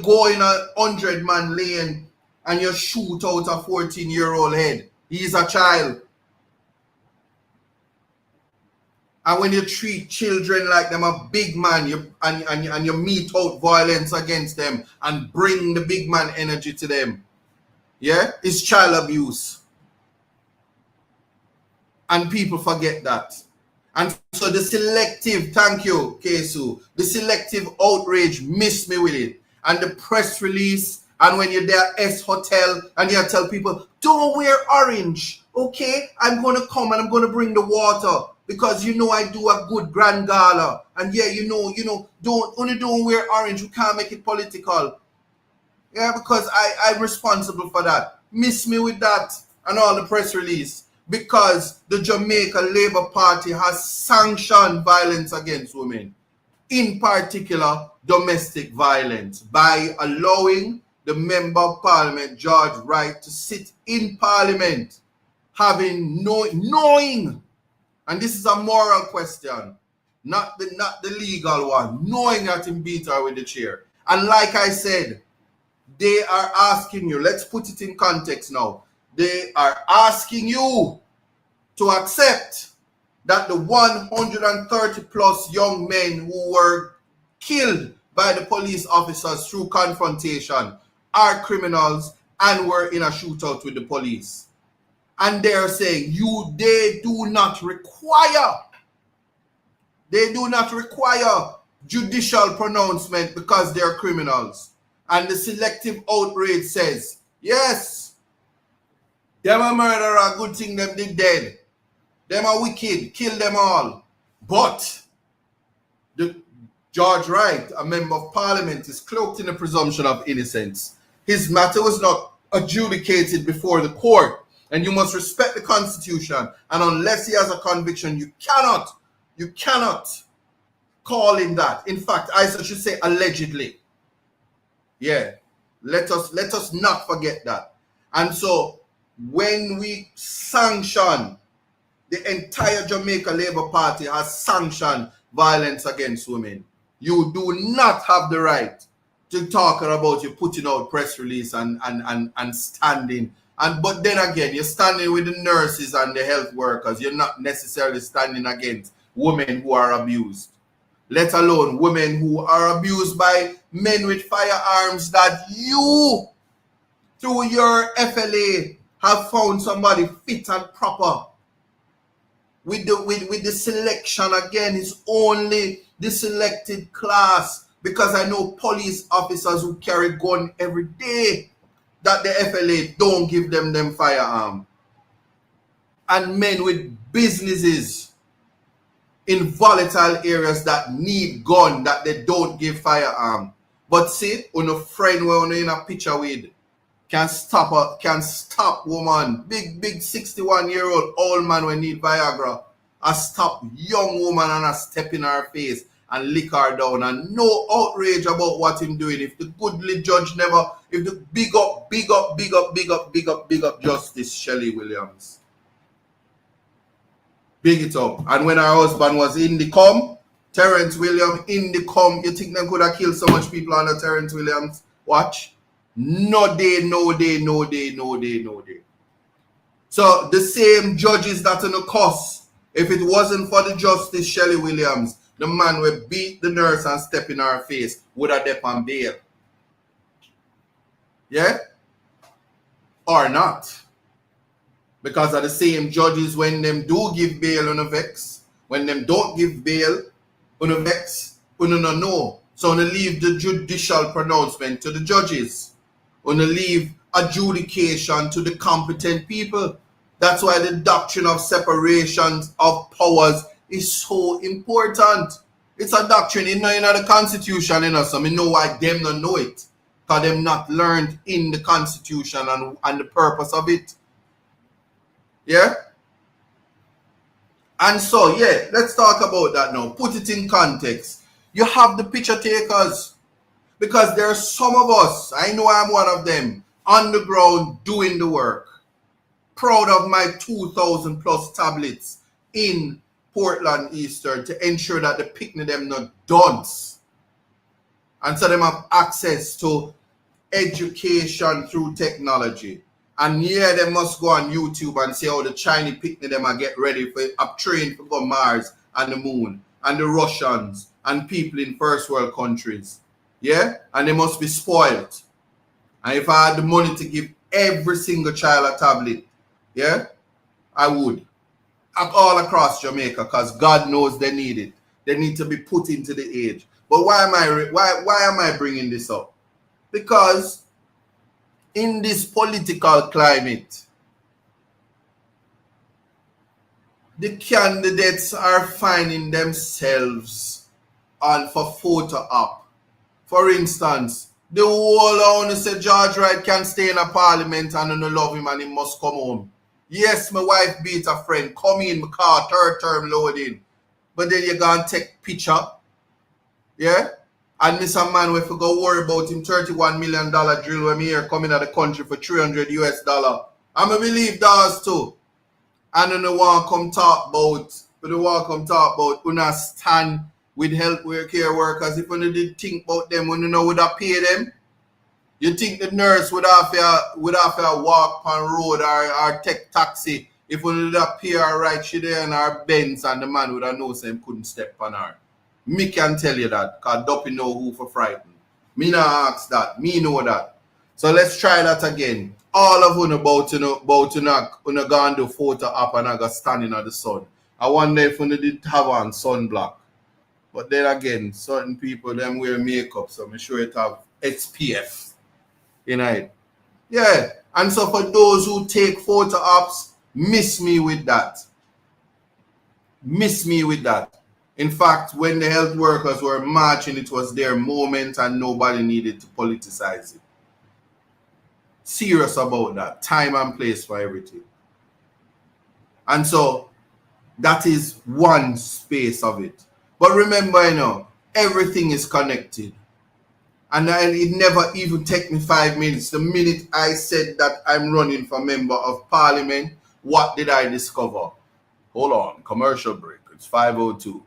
[SPEAKER 2] go in a 100-man lane and you shoot out a 14-year-old head, he's a child. And when you treat children like them a big man, you mete out violence against them and bring the big man energy to them, yeah, it's child abuse. And people forget that. And so the selective, thank you, Kesu, the selective outrage missed me with it. And the press release, and when you're there, S Hotel, and you tell people, don't wear orange, okay? I'm going to come and I'm going to bring the water because you know I do a good grand gala. And yeah, you know, don't wear orange. We can't make it political. Yeah, because I'm responsible for that. Miss me with that and all the press release. Because the Jamaica Labour Party has sanctioned violence against women, in particular domestic violence, by allowing the Member of Parliament, George Wright, to sit in Parliament, knowing, and this is a moral question, not the legal one, knowing that he beat her with the chair. And like I said, they are asking you, let's put it in context now. They are asking you to accept that the 130 plus young men who were killed by the police officers through confrontation are criminals and were in a shootout with the police. And they're saying they do not require judicial pronouncement because they're criminals. And the selective outrage says, yes, them a murderer, good thing them did dead. Them are wicked, kill them all. But the George Wright, a member of parliament, is cloaked in a presumption of innocence. His matter was not adjudicated before the court, and you must respect the Constitution. And unless he has a conviction, you cannot call him that. In fact, I should say allegedly. Yeah, let us not forget that. And so when we sanction, the entire Jamaica Labour Party has sanctioned violence against women. You do not have the right to talk about you putting out press release and standing. But then again, you're standing with the nurses and the health workers. You're not necessarily standing against women who are abused, let alone women who are abused by men with firearms that you, through your FLA, have found somebody fit and proper. With the selection, again, it's only the selected class, because I know police officers who carry gun every day that the FLA don't give them firearm. And men with businesses in volatile areas that need gun that they don't give firearm. But see, on a friend we're in a picture with can stop woman, big 61-year-old old man when need Viagra, a stop young woman and a step in her face and lick her down, and no outrage about what him doing. If the goodly judge never, if the big up Justice Shelley Williams. Big it up. And when her husband was in the come, Terrence Williams in the come, you think them could have killed so much people under Terrence Williams? Watch. No day. So the same judges that in the cost, if it wasn't for the Justice Shelley Williams, the man would beat the nurse and step in her face, would have dep on bail. Yeah? Or not. Because of the same judges, when them do give bail on a vex, when them don't give bail on a vex, on a no. So on leave the judicial pronouncement to the judges. On leave adjudication to the competent people. That's why the doctrine of separation of powers is so important. It's a doctrine in the Constitution, so I know why them don't know it. Because them not learned in the Constitution and the purpose of it. Yeah? And so, yeah, let's talk about that now. Put it in context. You have the picture takers. Because there are some of us, I know I'm one of them, on the ground doing the work. Proud of my 2,000 plus tablets in Portland Eastern to ensure that the picnic them not dunce. And so them have access to education through technology. And yeah, they must go on YouTube and see how the Chinese picnic them are get ready for up train for go Mars and the moon. And the Russians and people in first world countries. Yeah? And they must be spoiled. And if I had the money to give every single child a tablet, yeah, I would. all across Jamaica, because God knows they need it. They need to be put into the age. But why am I bringing this up? Because in this political climate, the candidates are finding themselves on for photo op. For instance, the whole owner said George Wright can stay in a parliament and I love him and he must come home. Yes, my wife beat a friend, come in my car, third term loading. But then you go and take picture. Yeah? And Mr. Man, we go worry about him $31 million drill when me here coming out of the country for $300 US. I'm going to believe dollars too. And then they want to come talk about una stand with health care workers. If you did think about them, when you know would have pay them, you think the nurse would have to walk on road or take taxi. If you did have pay her right, she there in her Benz and the man would have known him couldn't step on her. Me can tell you that, because Duppy know who for frightened. Me not ask that. Me know that. So let's try that again. All of you about to go and do photo up and I got standing at the sun. I wonder if you did have on sunblock. But then again, certain people them wear makeup, so I'm sure it have SPF. You know. Yeah. And so for those who take photo ops, miss me with that. Miss me with that. In fact, when the health workers were marching, it was their moment and nobody needed to politicize it. Serious about that. Time and place for everything. And so that is one space of it. But remember, everything is connected. And it never even take me 5 minutes. The minute I said that I'm running for member of parliament, what did I discover? Hold on, commercial break. It's 5:02.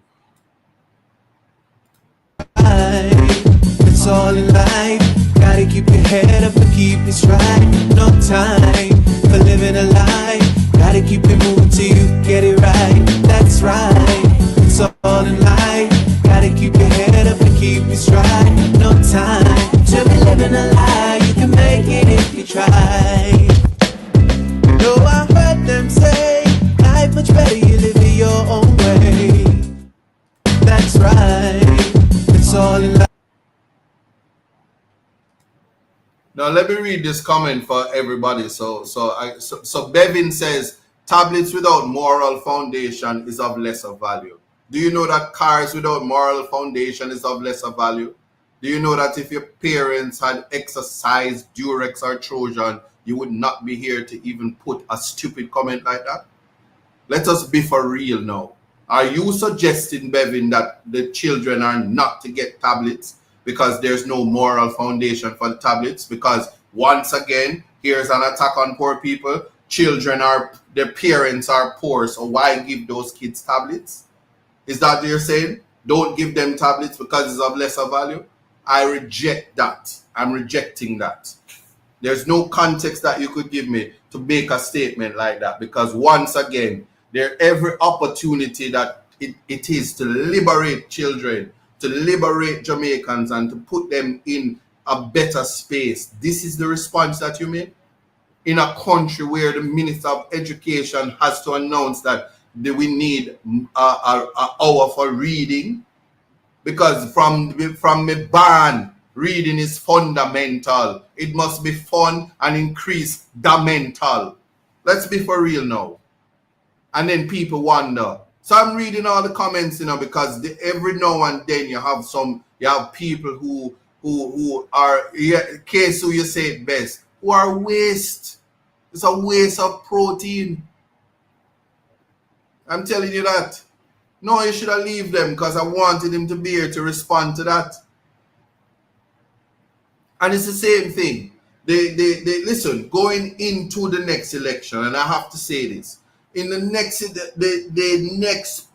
[SPEAKER 1] It's all in life. Gotta keep your head up and keep it straight. No time for living a lie. Gotta keep it moving till you get it right. That's right. It's all in life. Gotta keep your head up and keep it straight. No time to be living a lie. You can make it if you try. No, I heard them say life much better you live it your own way. That's right. It's all in life.
[SPEAKER 2] Now let me read this comment for everybody. So Bevin says tablets without moral foundation is of lesser value. Do you know that cars without moral foundation is of lesser value? Do you know that if your parents had exercised Durex or Trojan, you would not be here to even put a stupid comment like that? Let us be for real now. Are you suggesting, Bevin, that the children are not to get tablets because there's no moral foundation for the tablets? Because once again, here's an attack on poor people. Their parents are poor, so why give those kids tablets? Is that what you're saying? Don't give them tablets because it's of lesser value? I reject that. I'm rejecting that. There's no context that you could give me to make a statement like that, because once again, there's every opportunity that it is to liberate children, to liberate Jamaicans and to put them in a better space. This is the response that you make? In a country where the Minister of Education has to announce that we need an hour for reading, because from the ban, reading is fundamental. It must be fun and increase the mental. Let's be for real now. And then people wonder. So I'm reading all the comments, because every now and then you have people who are, case who you say it best, who are waste. It's a waste of protein. I'm telling you that. No, you should have leave them, because I wanted him to be here to respond to that. And it's the same thing. They listen, going into the next election, and I have to say this, in the next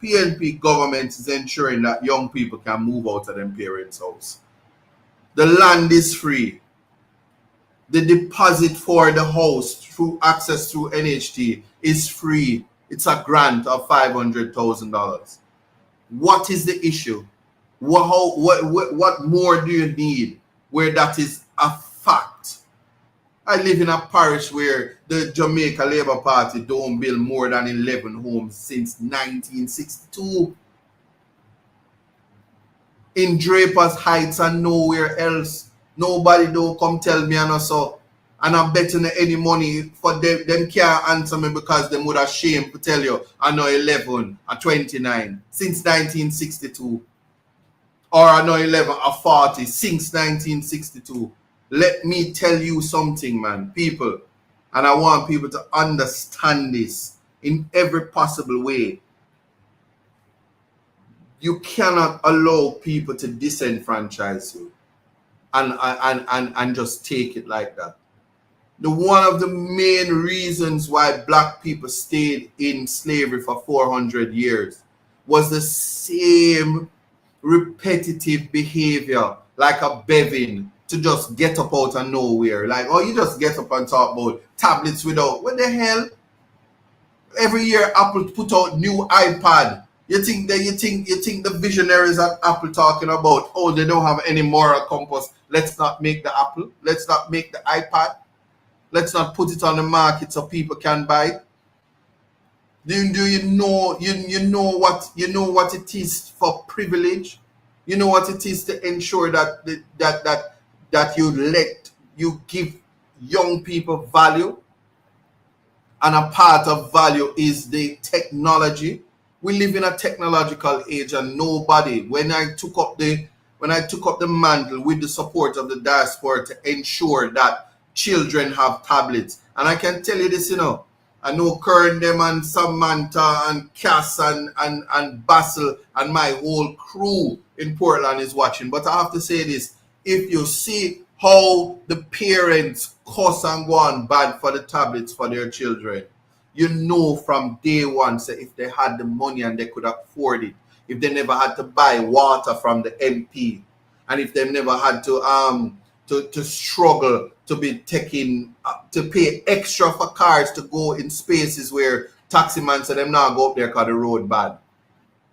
[SPEAKER 2] PNP government is ensuring that young people can move out of their parents' house. The land is free. The deposit for the house through access through NHT is free. It's a grant of $500,000. What is the issue? What more do you need where that is a fact? I live in a parish where the Jamaica Labour Party don't build more than 11 homes since 1962. In Drapers Heights and nowhere else. Nobody don't come tell me and so. And I'm betting any money for them can't answer me because them would have shame to tell you I know 11 or 29 since 1962. Or I know 11 or 40 since 1962. Let me tell you something, man, people. And I want people to understand this in every possible way. You cannot allow people to disenfranchise you and just take it like that. One of the main reasons why black people stayed in slavery for 400 years was the same repetitive behavior, like a bevin, to just get up out of nowhere. Like, oh, you just get up and talk about tablets without, what the hell? Every year Apple put out new iPad. You think the visionaries at Apple talking about, oh, they don't have any moral compass. Let's not make the Apple. Let's not make the iPad. Let's not put it on the market so people can buy it. Do you know what it is for privilege? You know what it is to ensure that you give young people value, and a part of value is the technology. We live in a technological age, and nobody. When I took up the mantle with the support of the diaspora to ensure that children have tablets, and I can tell you this, I know Kern them and Samantha and Cass and Basil and my whole crew in Portland is watching. But I have to say this: if you see how the parents cuss and go on bad for the tablets for their children, you know from day one, say if they had the money and they could afford it, if they never had to buy water from the MP, and if they never had to struggle to be taking to pay extra for cars to go in spaces where taxi man said them now go up there because the road bad.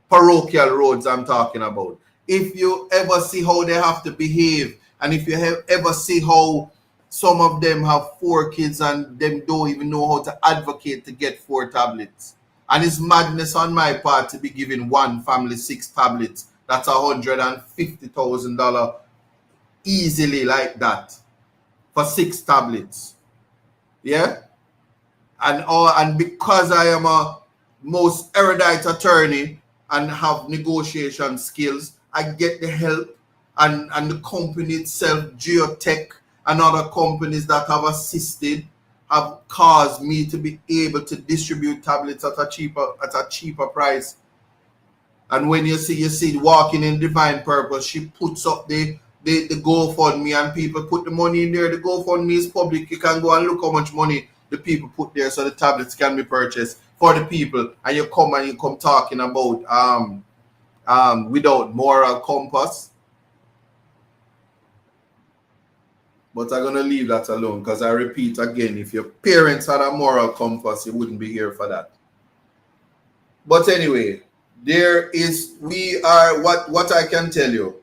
[SPEAKER 2] Parochial roads I'm talking about. If you ever see how they have to behave, and if you ever see how some of them have 4 kids and them don't even know how to advocate to get 4 tablets. And it's madness on my part to be giving one family 6 tablets. That's $150,000 easily like that for 6 tablets. Yeah? And because I am a most erudite attorney and have negotiation skills, I get the help, and the company itself, Geotech, and other companies that have assisted have caused me to be able to distribute tablets at a cheaper price. And when you see Walking in Divine Purpose, she puts up the GoFundMe, and people put the money in there. The GoFundMe is public. You can go and look how much money the people put there so the tablets can be purchased for the people. And you come talking about without moral compass. But I'm going to leave that alone, because I repeat again, if your parents had a moral compass, you wouldn't be here for that. But anyway, what I can tell you.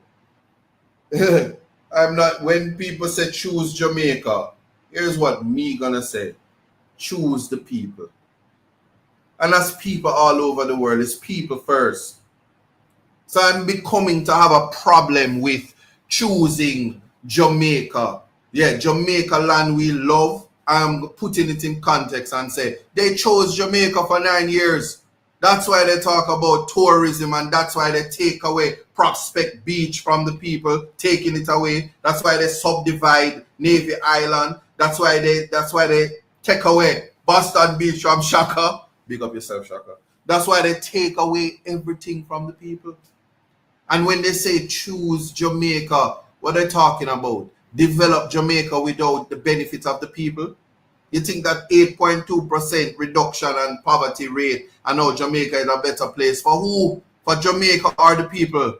[SPEAKER 2] I'm not, when people say choose Jamaica, here's what me gonna say: choose the people. And as people all over the world, it's people first. So I'm becoming to have a problem with choosing Jamaica. Yeah, Jamaica land we love. I'm putting it in context and say they chose Jamaica for 9 years. That's why they talk about tourism, and that's why they take away Prospect Beach from the people, taking it away. That's why they subdivide Navy Island. That's why they take away Boston Beach from Shaka. Big up yourself, Shaka. That's why they take away everything from the people. And when they say choose Jamaica, what are they talking about? Develop Jamaica without the benefit of the people? You think that 8.2% reduction in poverty rate, and now Jamaica is a better place for who? For Jamaica or the people?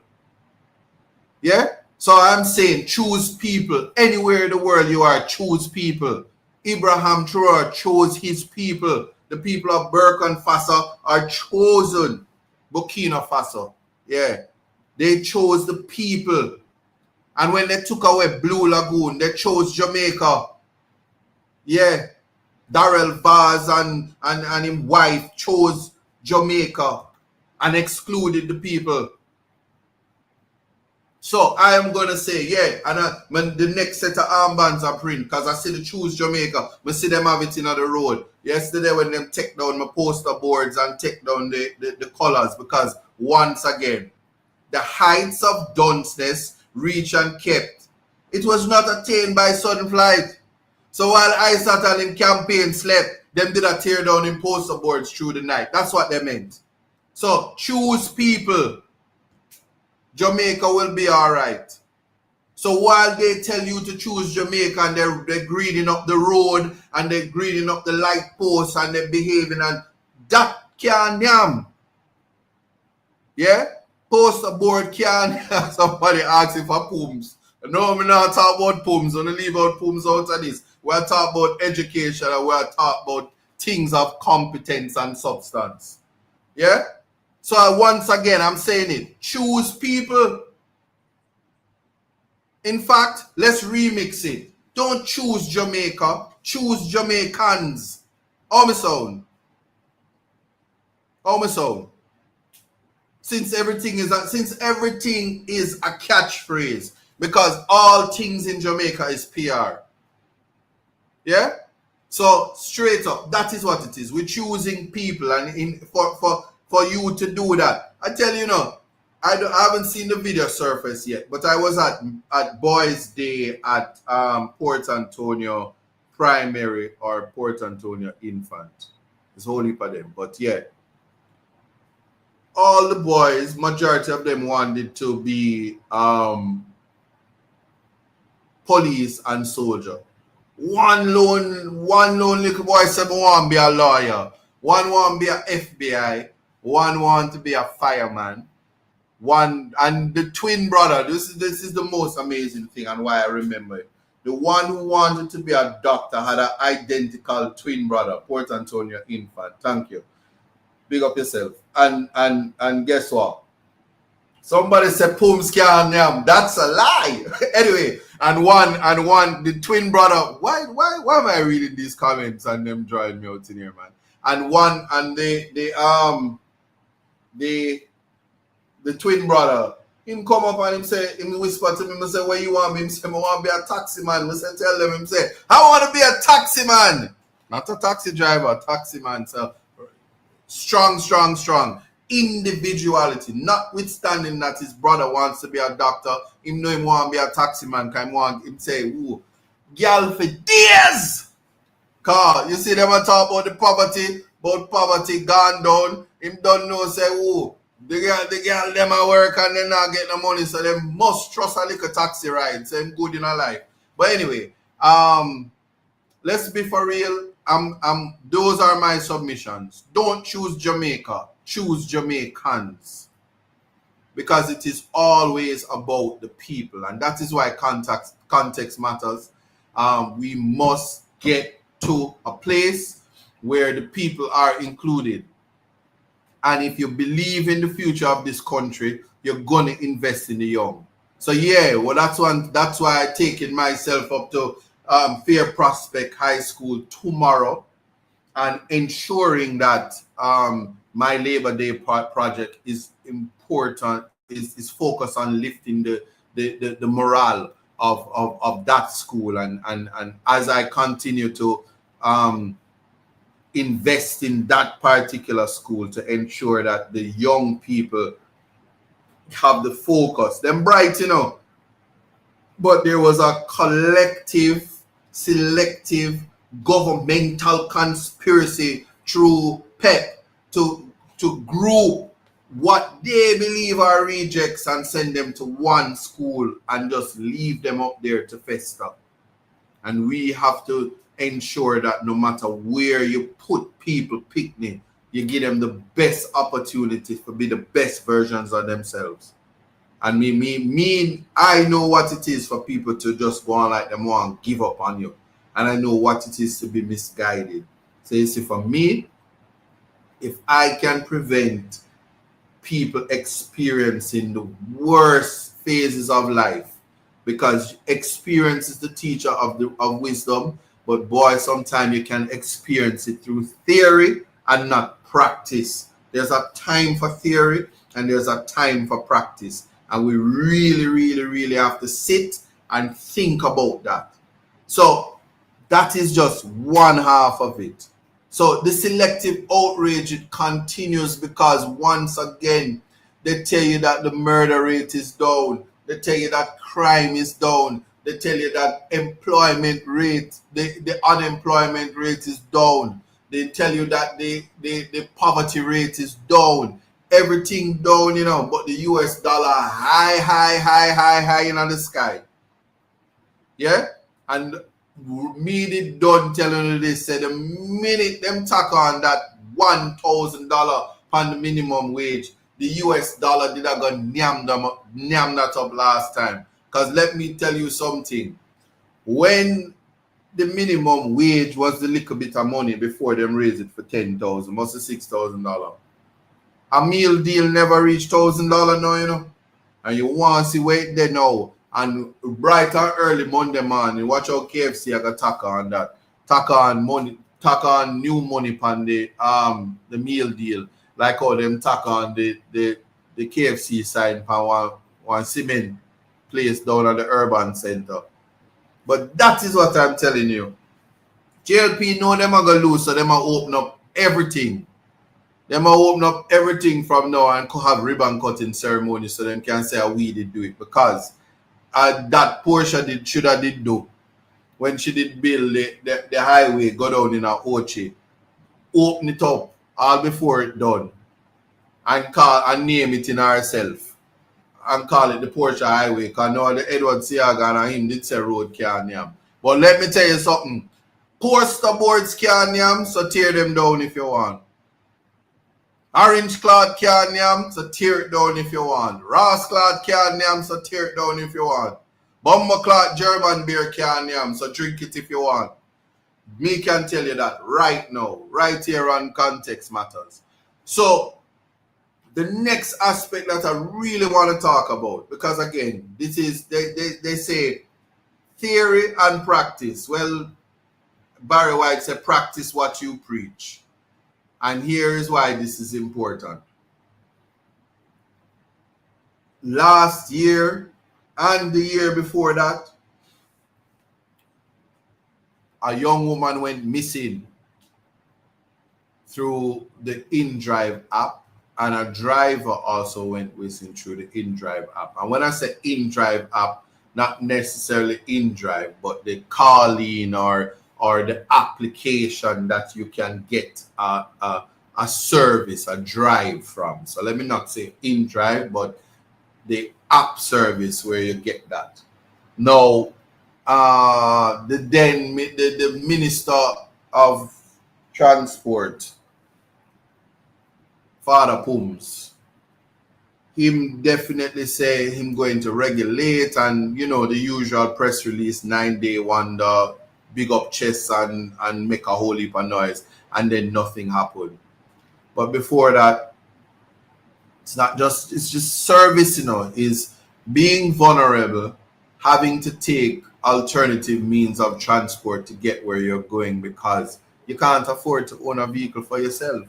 [SPEAKER 2] Yeah? So I'm saying choose people. Anywhere in the world you are, choose people. Abraham Traore chose his people. The people of Burkina Faso are chosen. Burkina Faso. Yeah. They chose the people. And when they took away Blue Lagoon, they chose Jamaica. Yeah, Darrell Vaz and his wife chose Jamaica and excluded the people. So I am gonna say, yeah, and when the next set of armbands are print, because I see the Choose Jamaica, I see them have it in the road. Yesterday when them take down my poster boards and take down the colors, because once again, the heights of dunceness reached and kept. It was not attained by sudden flight. So while Isat and him campaign slept, them did a tear down in poster boards through the night. That's what they meant. So choose people. Jamaica will be all right. So while they tell you to choose Jamaica and they're greeding up the road and they're greeding up the light posts and they're behaving, and that can't yam. Yeah? Poster board can't. Somebody asking for pooms. No, I'm not talking about pooms. I'm going to leave out pooms out of this. We're talking about education and we're talking about things of competence and substance. Yeah? So once again, I'm saying it. Choose people. In fact, let's remix it. Don't choose Jamaica. Choose Jamaicans. How me sound? How me sound? Since everything is a catchphrase, because all things in Jamaica is PR. Yeah? So straight up, that is what it is. We're choosing people, and for you to do that. I tell you now, I haven't seen the video surface yet, but I was at Boys Day at Port Antonio Primary or Port Antonio Infant. It's only for them. But yeah, all the boys, majority of them wanted to be police and soldier. One lone little boy said, I want to be a lawyer. One want to be a FBI. One want to be a fireman. One, and the twin brother, this is the most amazing thing and why I remember it. The one who wanted to be a doctor had an identical twin brother, Port Antonio Infant. Thank you. Big up yourself. And guess what? Somebody said Pooms can't name. That's a lie. Anyway, and one, the twin brother. Why am I reading these comments and them drawing me out in here, man? And one, and the twin brother, him come up and him whisper to me, him say, where you want me? Him say, I want to be a taxi man. I say, tell them, him say, I want to be a taxi man. Not a taxi driver, taxi man. So strong. Individuality, notwithstanding that his brother wants to be a doctor, him know him want to be a taxi man, because him want him say, ooh, girl for days. Cause you see them talk about the poverty gone down. Him don't know, say, ooh, the girl them a work and they not get no money, so they must trust a little taxi ride. So him good in a life. But anyway, let's be for real. Those are my submissions. Don't choose Jamaica. Choose Jamaicans. Because it is always about the people. And that is why context matters. We must get to a place where the people are included. And if you believe in the future of this country, you're going to invest in the young. So yeah, well, that's why I taken myself up to Fair Prospect High School tomorrow and ensuring that my Labor Day project is important, is focused on lifting the morale of that school. And as I continue to invest in that particular school to ensure that the young people have the focus. Them bright, but there was a collective, selective, governmental conspiracy through PEP to group what they believe are rejects and send them to one school and just leave them up there to fester. And we have to ensure that no matter where you put people picnic, you give them the best opportunity to be the best versions of themselves. And I know what it is for people to just go on like them want to give up on you. And I know what it is to be misguided. So you see, for me, if I can prevent people experiencing the worst phases of life, because experience is the teacher of wisdom, But boy, sometimes you can experience it through theory and not practice. There's a time for theory and there's a time for practice. And we really, really, really have to sit and think about that. So that is just one half of it. So the selective outrage, it continues because once again, they tell you that the murder rate is down. They tell you that crime is down. They tell you that employment rate, the unemployment rate is down. They tell you that the poverty rate is down. Everything down, you know, but the US dollar high in the sky. Yeah? And me did done telling you this, say the minute them tack on that $1,000 on the minimum wage, the US dollar did not go nyam that up last time. Because let me tell you something. When the minimum wage was the little bit of money before them raised it for $10,000, must be $6,000. A meal deal never reached $1,000 now, you know. And you want to see where they now. And bright and early Monday morning, watch how KFC I got tack on that. Tack on money, tack on new money on the meal deal. Like how them tack on the KFC sign on one cement place down at the urban center. But that is what I'm telling you. JLP know them are gonna lose, so them are open up everything. Them are open up everything from now and could have ribbon cutting ceremony so them can say we did do it, because that Portia should have did do when she did build the highway go down in a Ochi. Open it up all before it done and call and name it in herself and call it the Portia Highway, because now the Edward Siaga and him did say road can't yam. But let me tell you something. Poster boards can't yam, so tear them down if you want. Orange cloud can't yam, so tear it down if you want. Ross cloud can't yam, so tear it down if you want. Bomber cloud German beer can't yam, so drink it if you want. Me can tell you that right now, right here on Context Matters. So the next aspect that I really want to talk about, because again, this is they say theory and practice. Well, Barry White said practice what you preach. And here is why this is important. Last year and the year before that, a young woman went missing through the InDrive app, and a driver also went missing through the InDrive app. And when I say InDrive app, not necessarily InDrive, but the calling or the application that you can get a service, a drive from. So let me not say InDrive, but the app service where you get that. Now, the Minister of Transport, Father Pums, him definitely say him going to regulate, and you know the usual press release, 9-day wonder, big up chest and make a whole heap of noise, and then nothing happened. But before that, it's just service, you know, is being vulnerable, having to take alternative means of transport to get where you're going because you can't afford to own a vehicle for yourself.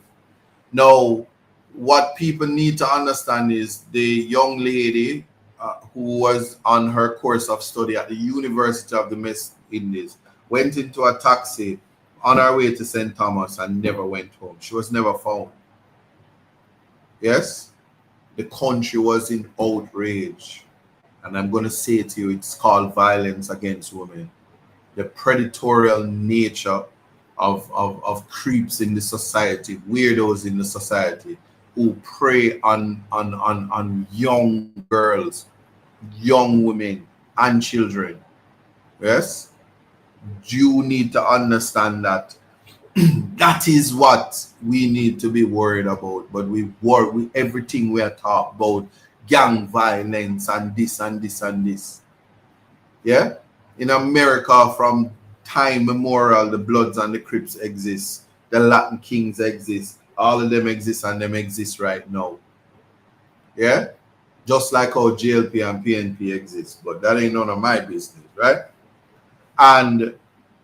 [SPEAKER 2] Now, what people need to understand is the young lady who was on her course of study at the University of the West Indies went into a taxi on her way to St. Thomas and never went home. She was never found. Yes? The country was in outrage. And I'm going to say to you, it's called violence against women. The predatory nature of creeps in the society, weirdos in the society who prey on young girls, young women, and children. Yes? You need to understand that that is what we need to be worried about. But we worry with everything we are talking about, gang violence and this and this and this. Yeah? In America, from time immemorial, the Bloods and the Crips exist. The Latin Kings exist. All of them exist, and them exist right now. Yeah? Just like how JLP and PNP exist. But that ain't none of my business, right? And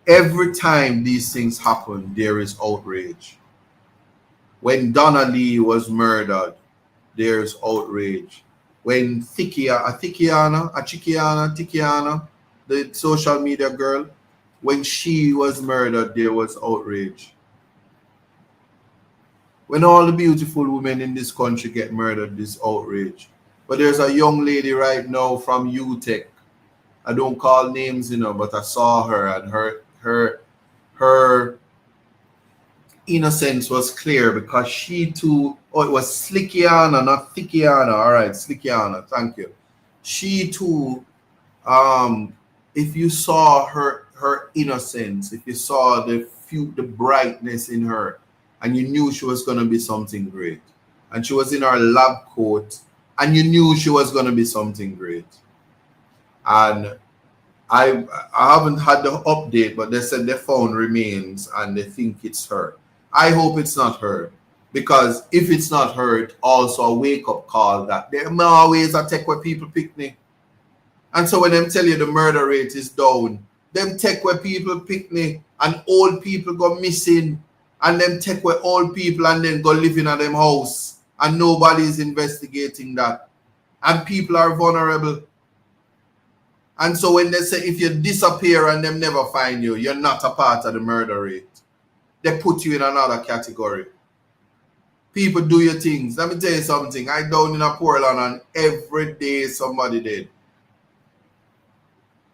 [SPEAKER 2] Every time these things happen, there is outrage. When Donna Lee was murdered, there's outrage. When Tikiana, the social media girl, when she was murdered, there was outrage. When all the beautiful women in this country get murdered, there's outrage. But there's a young lady right now from UTech. I don't call names, but I saw her, and her innocence was clear because she too. Oh, it was Slickiana, not Thickiana. All right, Slickiana. Thank you. She too. If you saw her innocence, if you saw the brightness in her, and you knew she was going to be something great, and she was in her lab coat, and you knew she was going to be something great. And I haven't had the update, but they said they found remains and they think it's her. I hope it's not her, because if it's not her, it's also a wake-up call that there are always a tech where people picnic. And so when them tell you the murder rate is down, them tech where people picnic and old people go missing, and them tech where old people and then go living at them house, and nobody is investigating that, and people are vulnerable. And so when they say if you disappear and them never find you, you're not a part of the murder rate, they put you in another category. People do your things. Let me tell you something. I down in a Portland and every day somebody dead.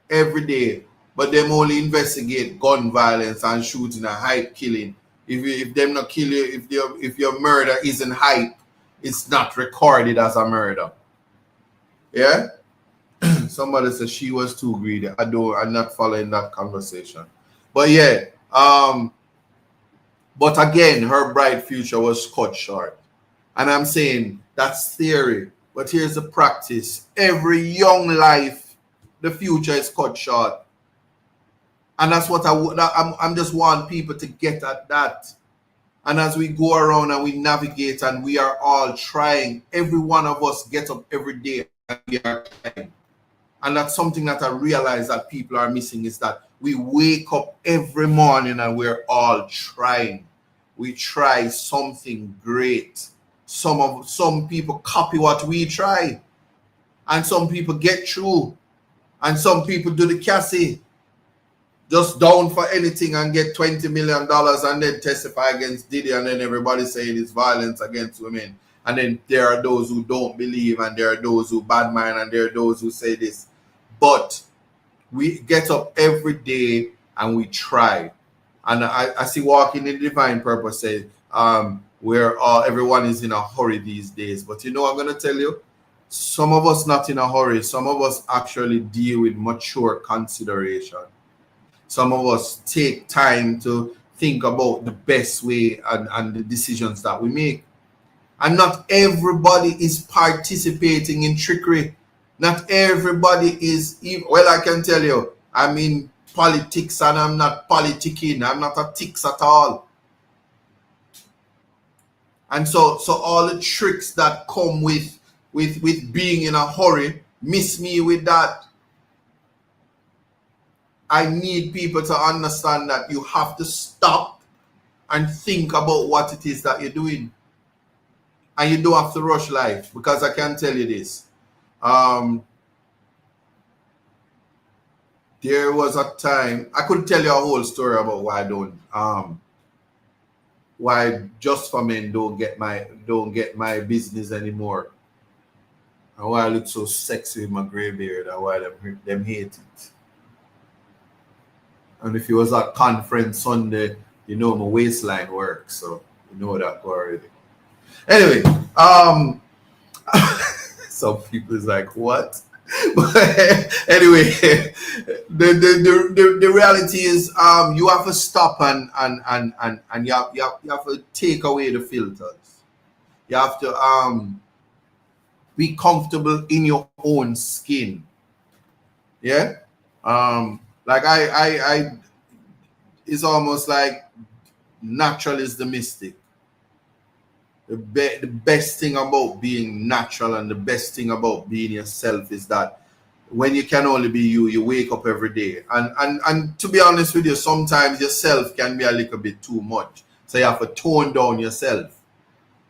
[SPEAKER 2] Every day. But them only investigate gun violence and shooting and hype killing. If them not kill you, if your murder isn't hype, it's not recorded as a murder. Yeah? Somebody said she was too greedy. I'm not following that conversation. But yeah, but again, her bright future was cut short. And I'm saying that's theory, but here's the practice. Every young life, the future is cut short. And that's what I'm just want people to get at that. And as we go around and we navigate and we are all trying, every one of us gets up every day and we are trying. And that's something that I realize that people are missing, is that we wake up every morning and we're all trying. We try something great. Some people copy what we try. And some people get through. And some people do the Cassie. Just down for anything and get $20 million and then testify against Diddy, and then everybody saying it's violence against women. And then there are those who don't believe, and there are those who bad mind, and there are those who say this. But we get up every day and we try. And I see Walking in Divine Purpose say, where everyone is in a hurry these days. But I'm going to tell you, some of us not in a hurry. Some of us actually deal with mature consideration. Some of us take time to think about the best way and the decisions that we make. And not everybody is participating in trickery. Not everybody is, well, I can tell you, I'm in politics and I'm not politicking. I'm not a tix at all. And so all the tricks that come with being in a hurry, miss me with that. I need people to understand that you have to stop and think about what it is that you're doing. And you don't have to rush life, because I can tell you this. There was a time, I could tell you a whole story about why Just for Men don't get my business anymore. And why I look so sexy with my gray beard, and why them hate it. And if it was at conference Sunday, my waistline works, so you know that already. Anyway, some people is like, what? But anyway, the reality is, you have to stop and you have to take away the filters. You have to be comfortable in your own skin. Yeah. Like I it's almost like natural is the mystic. The best thing about being natural and the best thing about being yourself is that when you can only be you, you wake up every day. And to be honest with you, sometimes yourself can be a little bit too much. So you have to tone down yourself.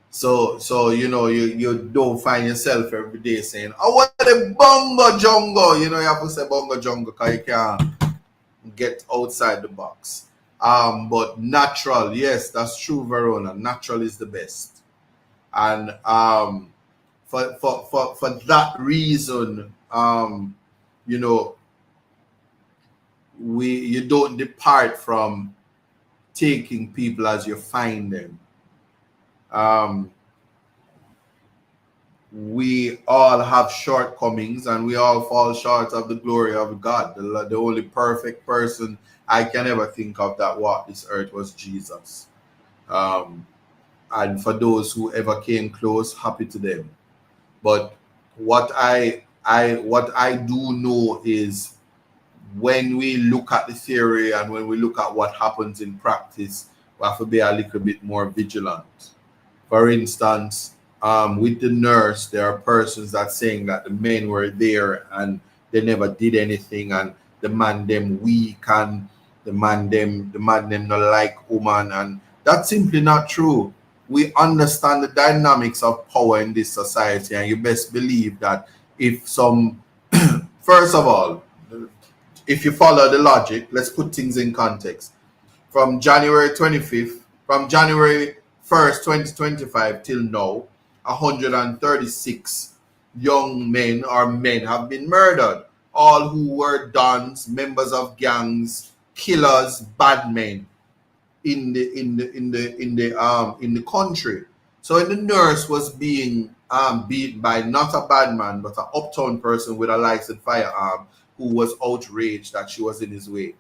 [SPEAKER 2] So you don't find yourself every day saying, "Oh, what the bongo jongo?" You have to say bongo jongo because you can't get outside the box. But natural, yes, that's true, Verona. Natural is the best. And for that reason, you don't depart from taking people as you find them. We all have shortcomings and we all fall short of the glory of God. The only perfect person I can ever think of that walked this earth was Jesus. And for those who ever came close, happy to them. But what I do know is when we look at the theory and when we look at what happens in practice, we have to be a little bit more vigilant. For instance, with the nurse, there are persons that saying that the men were there and they never did anything, and the man them weak, and the man them not like woman, and that's simply not true. We understand the dynamics of power in this society, and you best believe that if some, first of all, if you follow the logic, let's put things in context. From January 25th, from January 1st, 2025 till now, 136 young men or men have been murdered, all who were dons, members of gangs, killers, bad men in the country. So when the nurse was being beat by not a bad man but an uptown person with a licensed firearm who was outraged that she was in his way.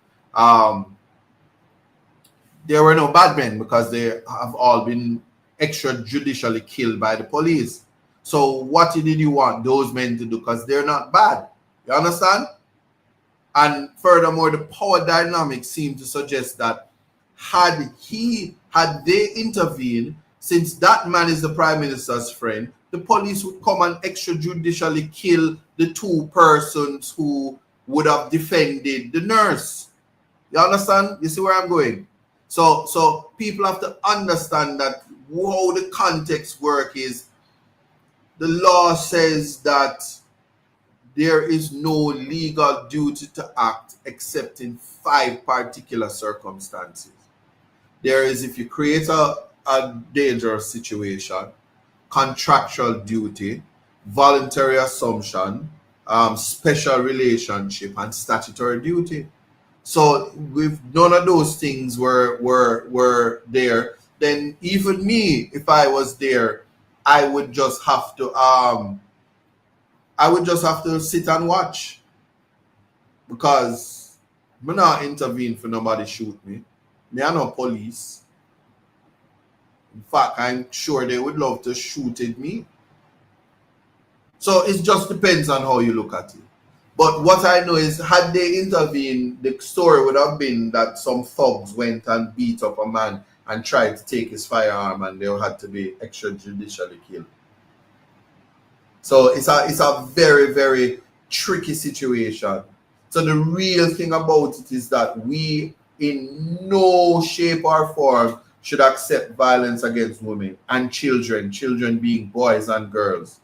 [SPEAKER 2] There were no bad men because they have all been extrajudicially killed by the police. So what did you want those men to do? Because they're not bad. You understand? And furthermore, the power dynamics seem to suggest that had they intervened, since that man is the prime minister's friend, the police would come and extrajudicially kill the two persons who would have defended the nurse. You understand? You see where I'm going? So people have to understand that how the context work is. The law says that there is no legal duty to act except in 5 particular circumstances. There is if you create a dangerous situation, contractual duty, voluntary assumption, special relationship, and statutory duty. So if none of those things were there, then even me, if I was there, I would just have to sit and watch, because I'm not intervene for nobody shoot me. Me are no police. In fact, I'm sure they would love to shoot at me. So it just depends on how you look at it. But what I know is, had they intervened, the story would have been that some thugs went and beat up a man and tried to take his firearm, and they had to be extrajudicially killed. So it's a very, very tricky situation. So the real thing about it is that we, in no shape or form, should accept violence against women and children being boys and girls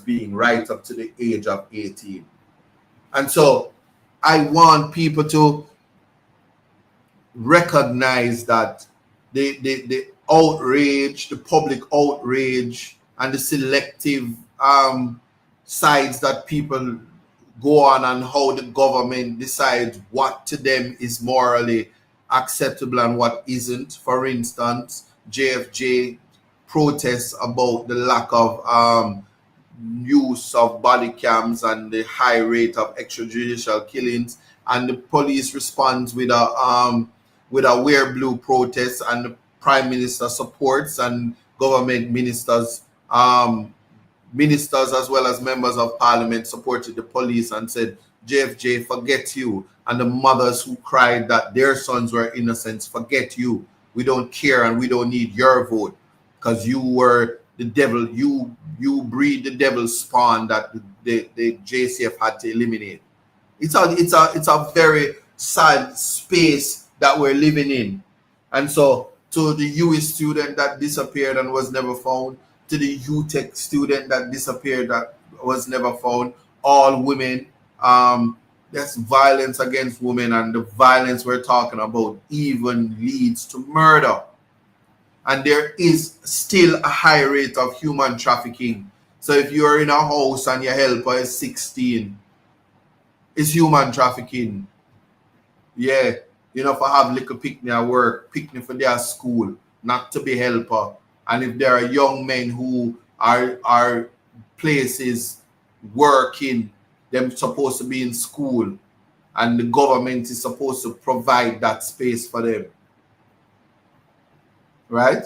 [SPEAKER 2] being right up to the age of 18. And so I want people to recognize that the outrage, the public outrage, and the selective sides that people go on, and how the government decides what to them is morally acceptable and what isn't. For instance, JFJ protests about the lack of use of body cams and the high rate of extrajudicial killings, and the police responds with a wear blue protest, and the prime minister supports, and government ministers as well as members of parliament supported the police and said, JFJ, forget you. And the mothers who cried that their sons were innocent, forget you. We don't care and we don't need your vote, because you were the devil, you breed the devil's spawn that the JCF had to eliminate. It's a very sad space that we're living in. And so to the UE student that disappeared and was never found, to the UTech student that disappeared that was never found, all women, there's violence against women, and the violence we're talking about even leads to murder. And there is still a high rate of human trafficking. So if you're in a house and your helper is 16, it's human trafficking. Yeah, you know, if I have little picnic at work, picnic for their school, not to be helper. And if there are young men who are places working, them supposed to be in school, and the government is supposed to provide that space for them. Right?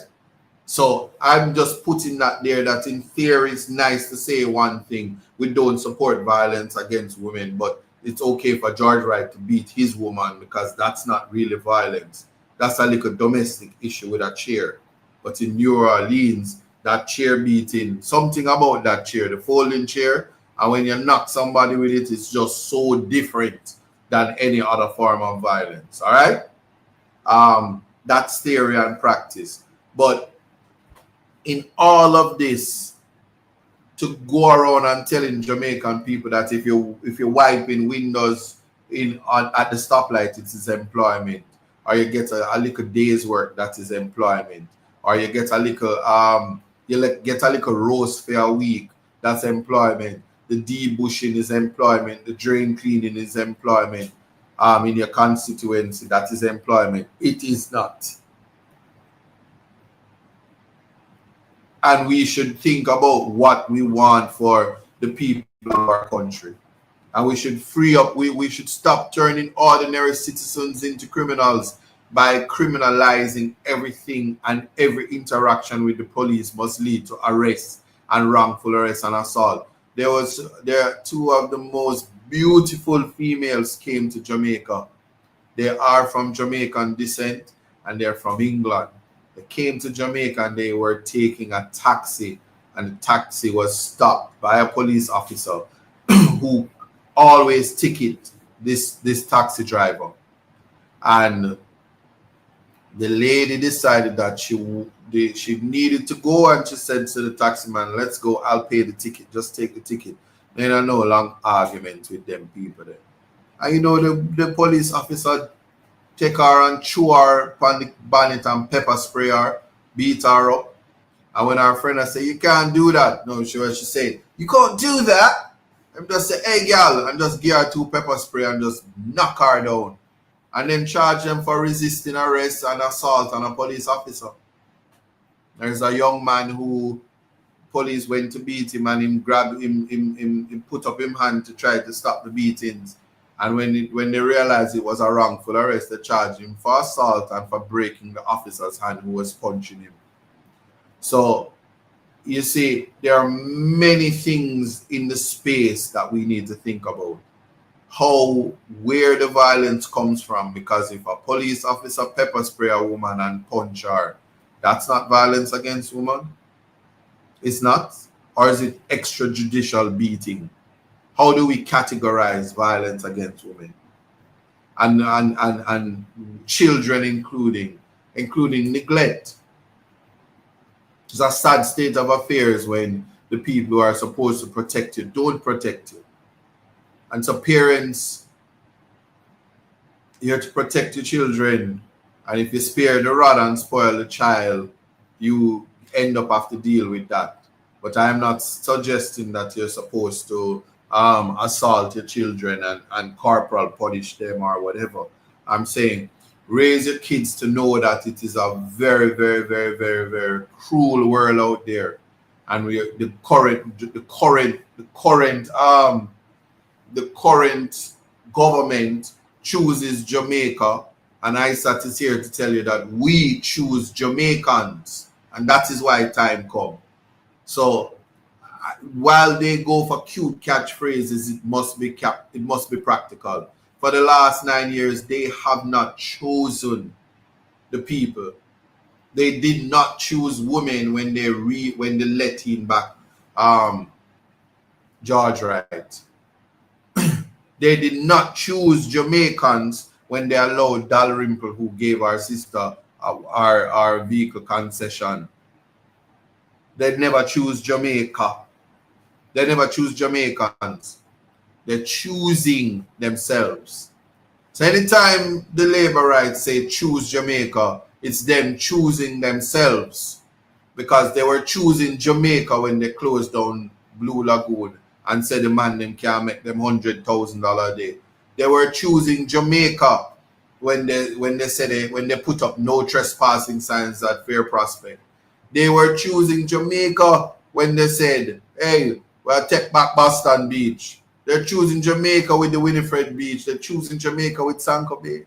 [SPEAKER 2] So I'm just putting that there, that in theory it's nice to say one thing. We don't support violence against women, but it's okay for George Wright to beat his woman because that's not really violence. That's a little domestic issue with a chair. But in New Orleans, that chair beating, something about that chair, the folding chair, and when you knock somebody with it, it's just so different than any other form of violence. All right? That's theory and practice. But in all of this, to go around and telling Jamaican people that if you're wiping windows at the stoplight, it is employment, or you get a little day's work, that is employment, or you get a little roast for a week, that's employment. The debushing is employment. The drain cleaning is employment. In your constituency, that is employment. It is not. And we should think about what we want for the people of our country. And we should free up, we should stop turning ordinary citizens into criminals by criminalizing everything, and every interaction with the police must lead to arrest and wrongful arrest and assault. There are two of the most beautiful females came to Jamaica. They are from Jamaican descent and they're from England. They came to Jamaica and they were taking a taxi, and the taxi was stopped by a police officer who always ticket this taxi driver. And the lady decided that she needed to go, and she said to the taxi man, "Let's go, I'll pay the ticket, just take the ticket." Then I know long argument with them people there. And you know, the police officer take her and chew her on the bonnet and pepper spray her, beat her up. And when our friend I say, "You can't do that," no, she said, "You can't do that." I'm just say, "Hey girl," and just give her 2 pepper spray and just knock her down. And then charge them for resisting arrest and assault on a police officer. There's a young man who police went to beat him, and him grabbed him put up him hand to try to stop the beatings. And when they realized it was a wrongful arrest, they charged him for assault and for breaking the officer's hand who was punching him. So you see, there are many things in the space that we need to think about. Where the violence comes from, because if a police officer pepper spray a woman and punch her, that's not violence against women. It's not. Or is it extrajudicial beating? How do we categorize violence against women and children, including neglect? It's a sad state of affairs when the people who are supposed to protect you don't protect you. And so parents, you have to protect your children. And if you spare the rod and spoil the child, you end up have to deal with that. But I am not suggesting that you're supposed to assault your children and corporal punish them or whatever. I'm saying raise your kids to know that it is a very, very, very, very, very cruel world out there. And the current government chooses Jamaica, and ISAT is here to tell you that we choose Jamaicans, and that is why time comes. So while they go for cute catchphrases, it must be practical. For the last 9 years, they have not chosen the people. They did not choose women when they let in back George Wright. They did not choose Jamaicans when they allowed Dalrymple, who gave our sister our vehicle concession. They never choose Jamaica. They never choose Jamaicans. They're choosing themselves. So anytime the labor rights say choose Jamaica, it's them choosing themselves, because they were choosing Jamaica when they closed down Blue Lagoon and said the man them can make them $100,000 a day. They were choosing Jamaica when they put up no trespassing signs at Fair Prospect. They were choosing Jamaica when they said, hey, we'll take back Boston Beach. They're choosing Jamaica with the Winifred Beach. They're choosing Jamaica with Sanko Bay.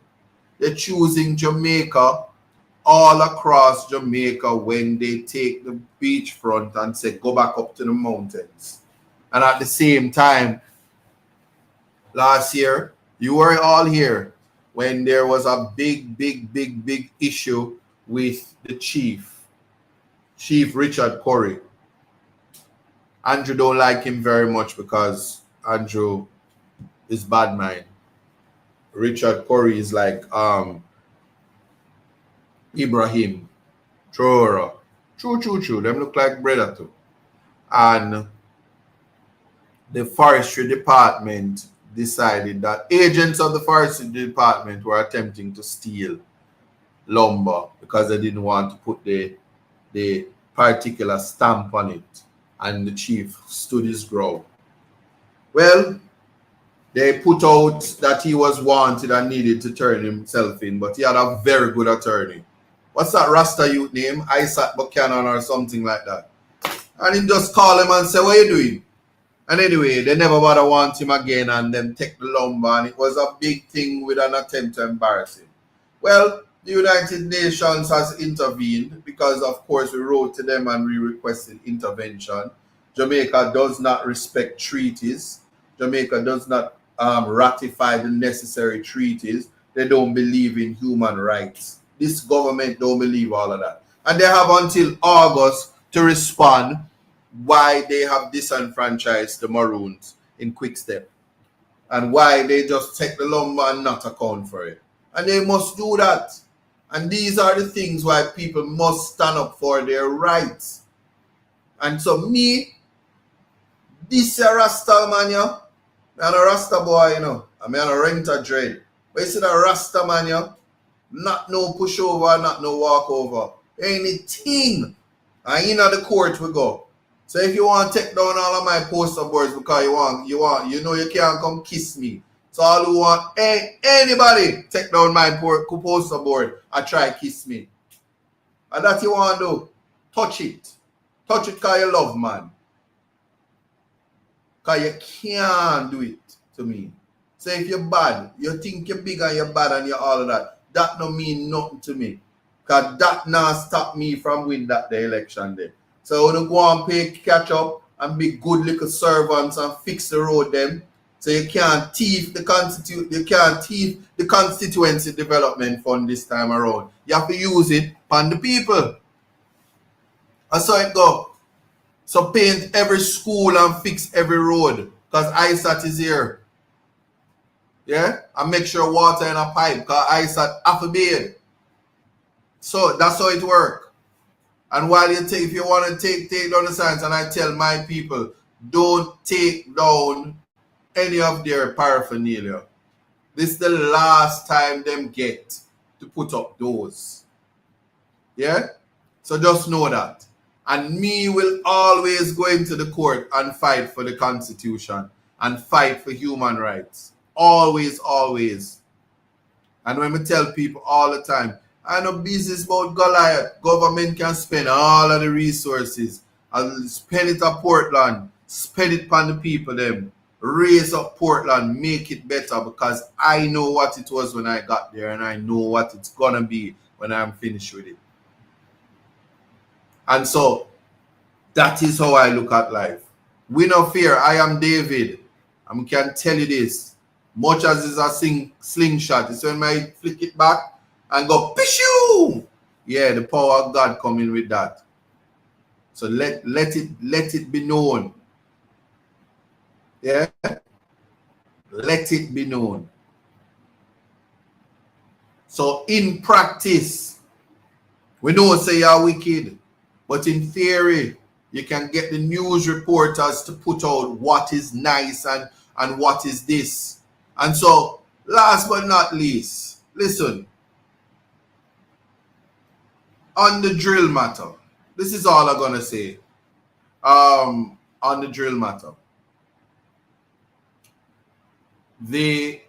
[SPEAKER 2] They're choosing Jamaica all across Jamaica when they take the beachfront and say, go back up to the mountains. And at the same time, last year, you were all here when there was a big issue with the Chief Richard Curry. Andrew don't like him very much because Andrew is bad mind. Richard Curry is like Ibrahim Traore. True. Them look like brother too. And the forestry department decided that agents of the forestry department were attempting to steal lumber because they didn't want to put the particular stamp on it, and the chief stood his ground. Well, they put out that he was wanted and needed to turn himself in, but he had a very good attorney. What's that Rasta youth name? Isaac Buchanan or something like that. And he just call him and say, what are you doing? And anyway, they never bother want him again, and then take the lumber, and it was a big thing with an attempt to embarrass him. Well, the United Nations has intervened because, of course, we wrote to them and we requested intervention. Jamaica does not respect treaties. Jamaica does not ratify the necessary treaties. They don't believe in human rights. This government don't believe all of that. And they have until August to respond why they have disenfranchised the Maroons in Quick Step, and why they just take the lumber and not account for it. And they must do that. And these are the things why people must stand up for their rights. And so me, this is a Rasta man, yo. I'm a Rasta boy, you know. I'm a renter dread. But you see the Rasta man, yo, not no pushover, not no walkover. Anything. And in the court we go. So if you want to take down all of my poster boards because you know you can't come kiss me. So all who want anybody take down my poster board and try kiss me. And that you want to do, touch it. Touch it because you love man. Because you can't do it to me. So if you're bad, you think you're big and you're bad and you're all of that, that don't mean nothing to me. Because that now stop me from winning that the election day. So when you go and pay catch up and be good little servants and fix the road them, so you can't thief the constituency development fund this time around. You have to use it on the people. And so it go. So paint every school and fix every road because ISAT is here. Yeah? And make sure water in a pipe because ISAT have to be. So that's how it works. And while if you want to take down the signs, and I tell my people, don't take down any of their paraphernalia. This is the last time them get to put up those. Yeah? So just know that. And me will always go into the court and fight for the Constitution and fight for human rights. Always, always. And when we tell people all the time, I know business about Goliath. Government can spend all of the resources and spend it at Portland, spend it upon the people them, raise up Portland, make it better because I know what it was when I got there and I know what it's gonna be when I'm finished with it. And so that is how I look at life. We no fear. I am David. I can tell you this. Much as it's a slingshot, it's when I flick it back and go, pishoo! Yeah, the power of God coming with that. So let it be known. Yeah, let it be known. So in practice, we know say you're wicked, but in theory, you can get the news reporters to put out what is nice and what is this. And so, last but not least, listen, on the drill matter, this is all I'm gonna say. On the drill matter, if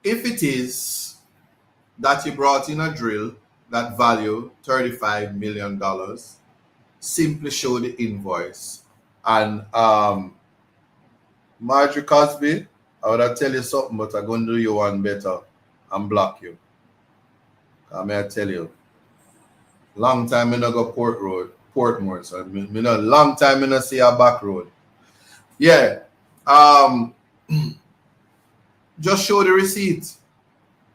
[SPEAKER 2] it is that you brought in a drill that value $35 million, simply show the invoice. And Marjorie Cosby, I would have tell you something, but I'm going to do you one better and block you. May I tell you, long time I not go Portmore, so long time I not see a back road. Yeah, just show the receipt.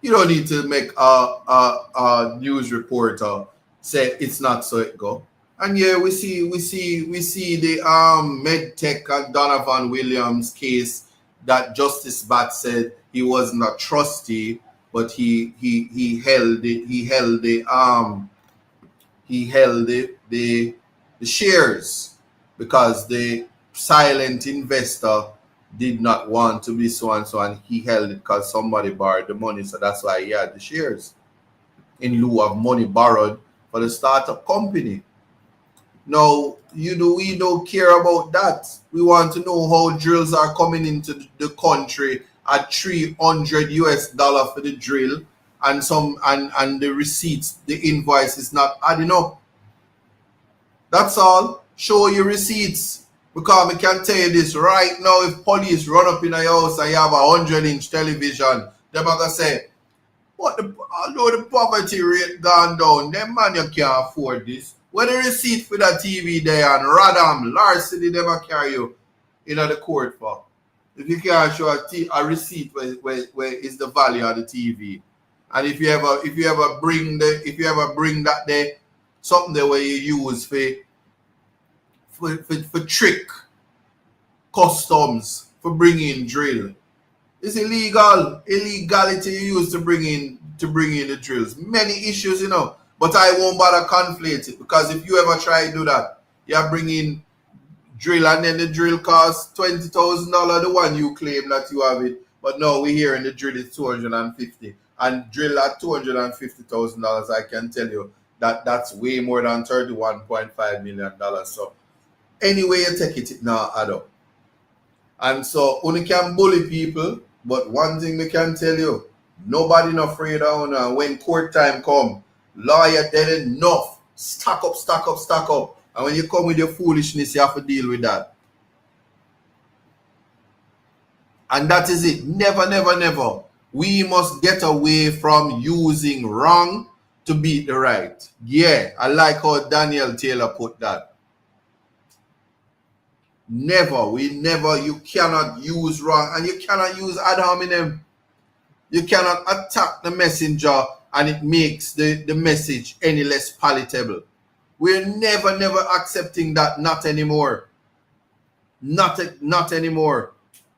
[SPEAKER 2] You don't need to make a news reporter say it's not so it go. And yeah, we see the MedTech and Donovan Williams case that Justice Bat said he wasn't a trustee, but he held the shares because the silent investor did not want to be so and so, and he held it because somebody borrowed the money, so that's why he had the shares in lieu of money borrowed for the startup company. Now, we don't care about that. We want to know how drills are coming into the country at $300 for the drill, and the receipts, the invoice is not adding up. That's all. Show your receipts. Because I can tell you this right now, if police run up in your house and you have a 100-inch television, they're going to say, although the poverty rate gone down, them man you can't afford this. When the receipt for that TV there and radam, larceny, they will carry you in the court for. If you can't show a receipt where is the value of the TV. And if you ever bring that there, something there where you use for trick customs for bringing drill. It's illegality you use to bring in the drills. Many issues, but I won't bother conflate it, because if you ever try to do that, you're bringing drill and then the drill costs $20,000, the one you claim that you have it, but no, we here in the drill is $250, and drill at $250,000, I can tell you that's way more than $31.5 million. So anyway you take it now add up. And so only can bully people, but one thing we can tell you, nobody not afraid of you. When court time come, lawyer dead enough, stack up. And when you come with your foolishness, you have to deal with that. And that is it. Never. We must get away from using wrong to beat the right. Yeah, I like how Daniel Taylor put that. You cannot use wrong, and you cannot use ad hominem. You cannot attack the messenger and it makes the message any less palatable. We're never accepting that, not anymore. Not anymore.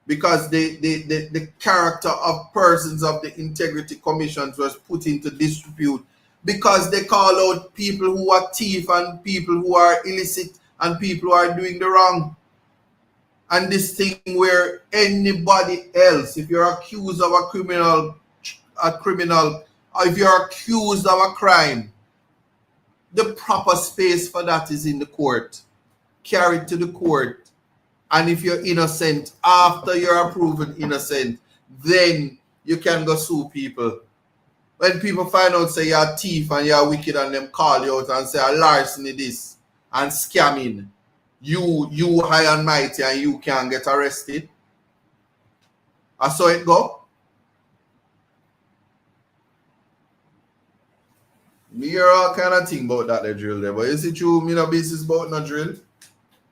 [SPEAKER 2] Because the character of persons of the integrity commissions was put into disrepute because they call out people who are thief and people who are illicit and people who are doing the wrong. And this thing where anybody else, if you're accused of a criminal, if you're accused of a crime, the proper space for that is in the court. Carry it to the court. And if you're innocent, after you're proven innocent, then you can go sue people. When people find out, say you're a thief and you're wicked, and them call you out and say, larceny this and scamming, you high and mighty and you can't get arrested. I saw it go. Me hear all kind of thing about that they drill there, but is it true? Me no business about no drill.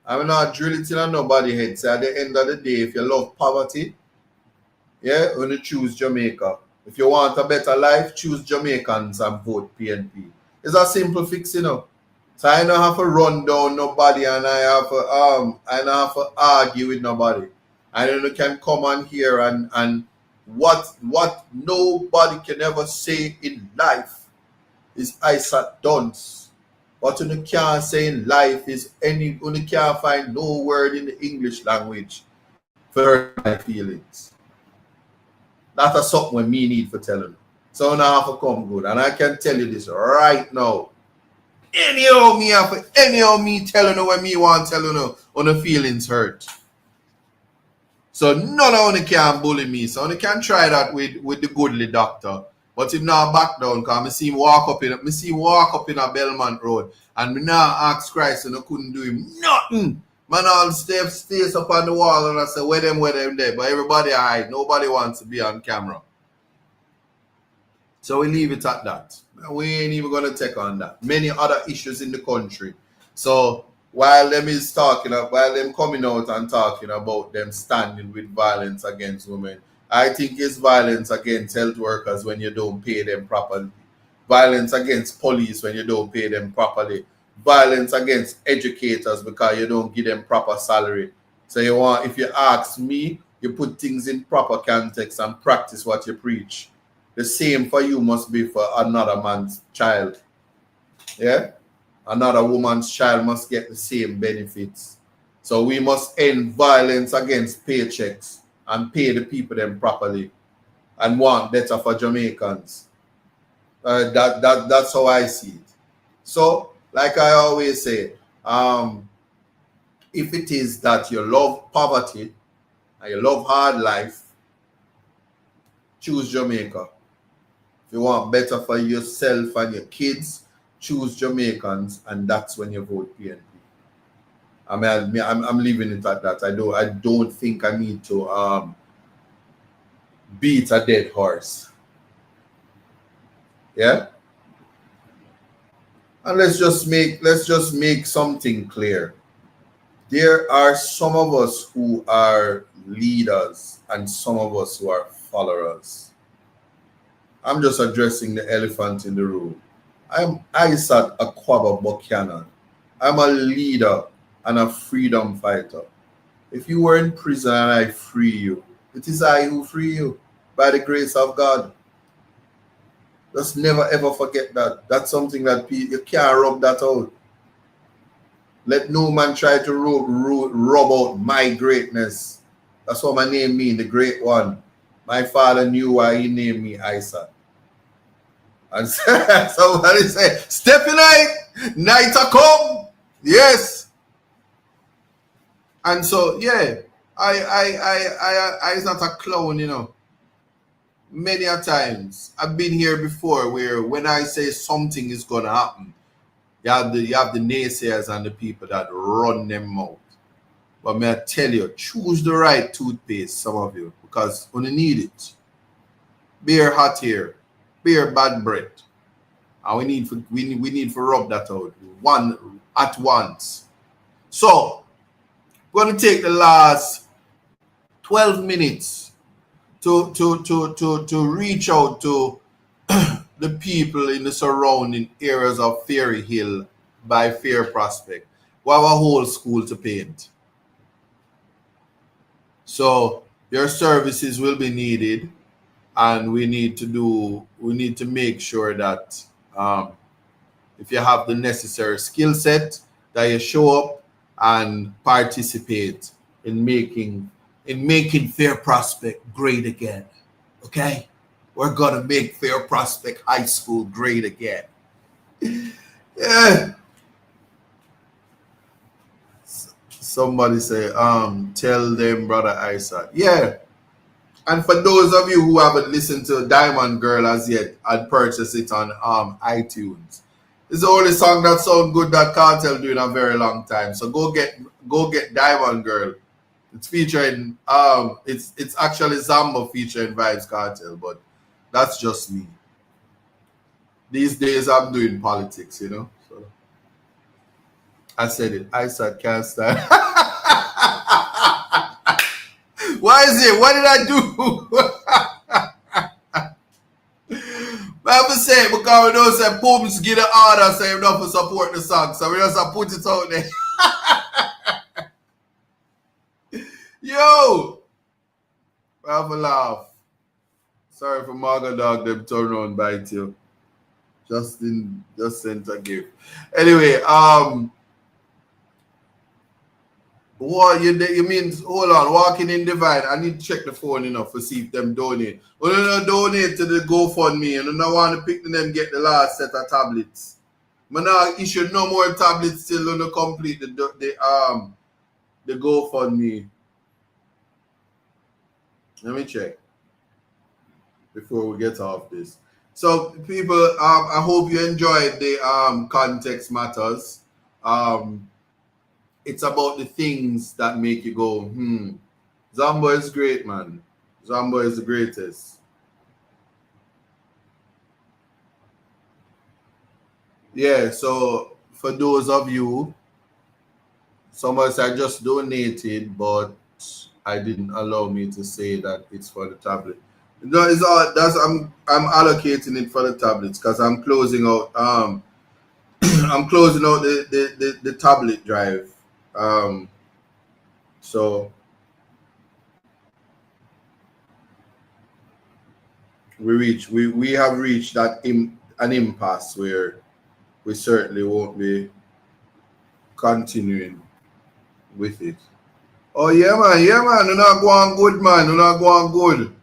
[SPEAKER 2] I mean not drill it in nobody head. So at the end of the day, if you love poverty, yeah, when you choose Jamaica, If you want a better life, choose Jamaicans and vote PNP. It's a simple fix, you know. So I don't have to run down nobody, and I don't have to argue with nobody. I don't know can come on here and what nobody can ever say in life is Isaac Dunce. What you can't say in life is you can't find no word in the English language for hurt my feelings. That's something when me need for telling. So now have to come good. And I can tell you this right now. Anyhow me telling you when me want telling you on the feelings hurt. So none of you can bully me. So you can try that with the goodly doctor. But him now back down because I see him walk up in a Belmont Road and me now ask Christ and I couldn't do him nothing. Man all stays up on the wall and I say where them there. But everybody hide. Nobody wants to be on camera. So we leave it at that. We ain't even gonna take on that. Many other issues in the country. So while them coming out and talking about them standing with violence against women, I think it's violence against health workers when you don't pay them properly. Violence against police when you don't pay them properly. Violence against educators because you don't give them proper salary. So if you ask me, you put things in proper context and practice what you preach. The same for you must be for another man's child. Yeah? Another woman's child must get the same benefits. So we must end violence against paychecks and pay the people them properly and want better for Jamaicans. That's how I see it. So, like I always say, if it is that you love poverty and you love hard life, choose Jamaica. If you want better for yourself and your kids, choose Jamaicans, and that's when you vote PNP. I'm leaving it at that. I don't think I need to beat a dead horse. Yeah? And let's just make something clear. There are some of us who are leaders and some of us who are followers. I'm just addressing the elephant in the room. I'm Isaac Akwaba Buchanan. I'm a leader and a freedom fighter. If you were in prison and I free you, it is I who free you by the grace of God. Just never ever forget that. That's something that you can't rub that out. Let no man try to rub out my greatness. That's what my name means, the great one. My father knew why he named me Isaac. And somebody say, step in night a come. Yes. And so, yeah, I is not a clown, you know. Many a times I've been here before where when I say something is gonna happen, you have the naysayers and the people that run them mouth. But may I tell you, choose the right toothpaste, some of you, because when you need it. Beer hot hair, beer bad breath. And we need to rub that out one at once. So we're gonna take the last 12 minutes to reach out to the people in the surrounding areas of Ferry Hill by Fair Prospect. We have a whole school to paint. So your services will be needed, and we need to make sure that if you have the necessary skill set, that you show up and participate in making Fair Prospect great again. Okay? We're gonna make Fair Prospect High School great again. Yeah. Somebody say, tell them, Brother Isaac. Yeah. And for those of you who haven't listened to Diamond Girl as yet, I'd purchase it on iTunes. It's the only song that sounds good that Cartel do in a very long time. So go get Diamond Girl. It's featuring it's actually Zamba featuring Vibes Cartel, but that's just me. These days I'm doing politics, you know. So I said it. Isaac can't stand. Why is it? What did I do? I have to say it because we don't say Pooms give the order, so you don't support the song. So we just put it out there. Yo! I have a laugh. Sorry for Margot Dog, them turn around bite you. Just sent a gift. Anyway, what you mean? Hold on, walking in divine. I need to check the phone enough to see if them donate. Well, you don't donate to the GoFundMe, and you don't want to pick them get the last set of tablets. But now issue no more tablets till you complete the GoFundMe. Let me check before we get off this. So people, I hope you enjoyed the Context Matters. It's about the things that make you go, Zambo is great, man. Zambo is the greatest. Yeah, so for those of you, some of us I just donated, but I didn't allow me to say that it's for the tablet. No, it's all that's I'm allocating it for the tablets because I'm closing out I'm closing out the tablet drive. So we have reached that an impasse where we certainly won't be continuing with it. Oh yeah man, you're not going good, man. You're not going good.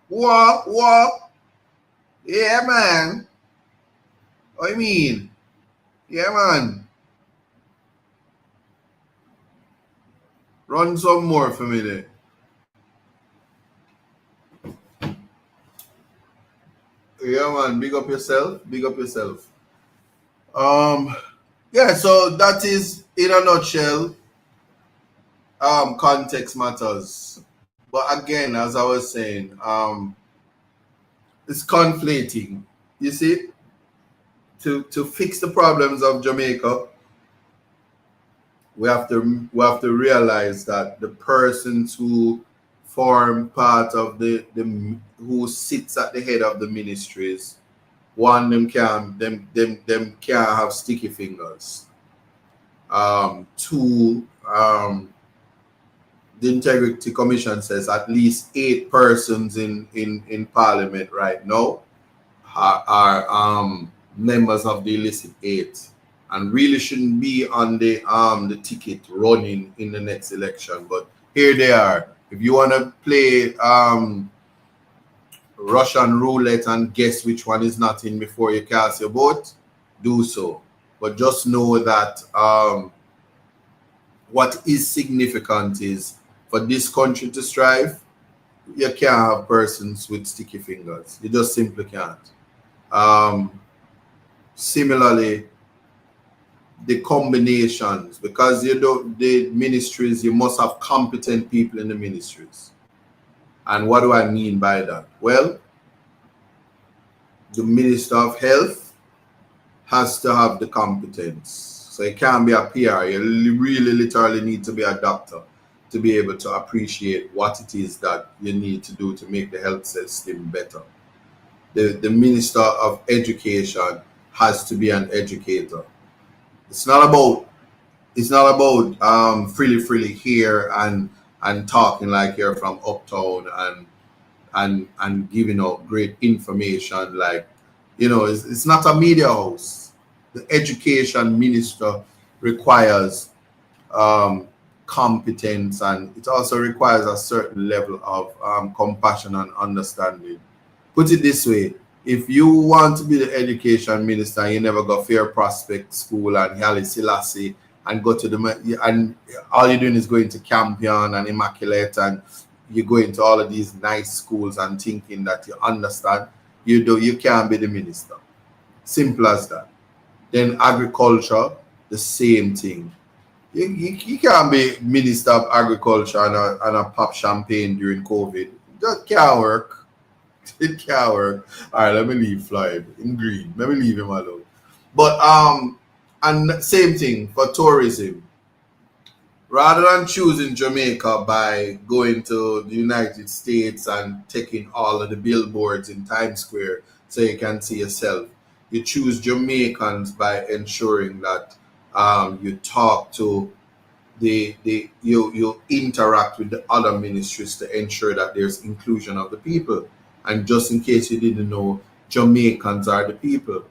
[SPEAKER 2] What? Yeah man. What you mean? Yeah man. Run some more for me there. Yeah man, big up yourself. Big up yourself. Yeah, so that is in a nutshell. Context matters. But again, as I was saying, it's conflating. You see, to fix the problems of Jamaica, we have to realize that the persons who form part of the who sits at the head of the ministries, one them can't have sticky fingers. Two, the Integrity Commission says at least 8 persons in Parliament right now are members of the illicit 8 and really shouldn't be on the ticket running in the next election. But here they are. If you want to play Russian roulette and guess which one is not in before you cast your vote, do so. But just know that what is significant is for this country to strive, you can't have persons with sticky fingers. You just simply can't. Similarly, the combinations, because the ministries, you must have competent people in the ministries. And what do I mean by that? Well, the Minister of Health has to have the competence. So it can't be a PR. You really literally need to be a doctor to be able to appreciate what it is that you need to do to make the health system better. The Minister of Education has to be an educator. It's not about frilly here and talking like you're from uptown and giving out great information like, it's not a media house. The education minister requires competence, and it also requires a certain level of compassion and understanding. Put it this way, if you want to be the education minister and you never go Fair Prospect School and Haile Selassie and go to and all you're doing is going to Campion and Immaculate and you go into all of these nice schools and thinking that you understand, you can't be the minister. Simple as that. Then agriculture, the same thing. You can't be Minister of Agriculture and a pop champagne during COVID. That can't work. It can't work. All right, let me leave Floyd in green. Let me leave him alone. But and same thing for tourism. Rather than choosing Jamaica by going to the United States and taking all of the billboards in Times Square so you can see yourself, you choose Jamaicans by ensuring that you talk to you interact with the other ministries to ensure that there's inclusion of the people. And just in case you didn't know, Jamaicans are the people.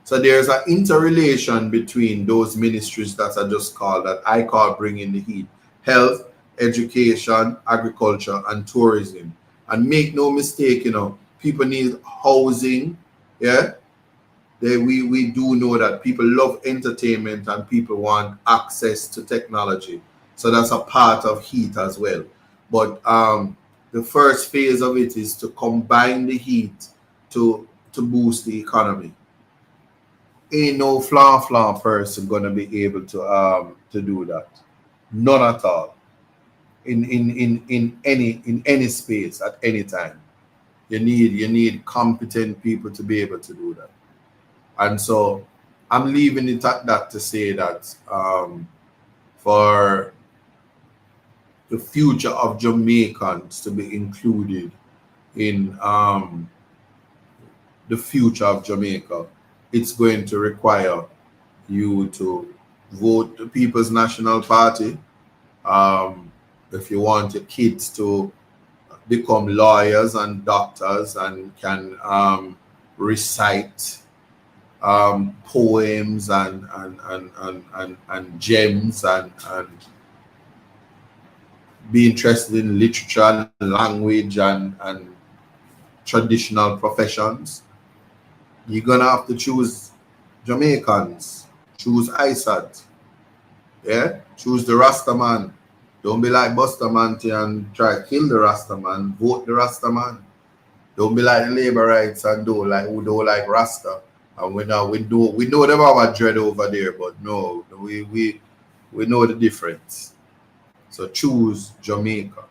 [SPEAKER 2] So there's an interrelation between those ministries that I just called, that I call bringing the heat: health, education, agriculture, and tourism. And make no mistake, people need housing. Yeah, we do know that people love entertainment and people want access to technology. So that's a part of heat as well. But the first phase of it is to combine the heat to boost the economy. Ain't no flan person gonna be able to do that. None at all. In any space at any time. You need competent people to be able to do that. And so I'm leaving it at that to say that for the future of Jamaicans to be included in the future of Jamaica, it's going to require you to vote the People's National Party. If you want your kids to become lawyers and doctors and can recite poems and gems and be interested in literature and language and traditional professions, you're gonna have to choose Jamaicans, choose ISAT, yeah, choose the Rasta man. Don't be like Buster Manti and try to kill the Rasta man. Vote the Rasta man. Don't be like the Laborites and who don't like Rasta. And we know them have a dread over there, but no, we know the difference. So choose Jamaica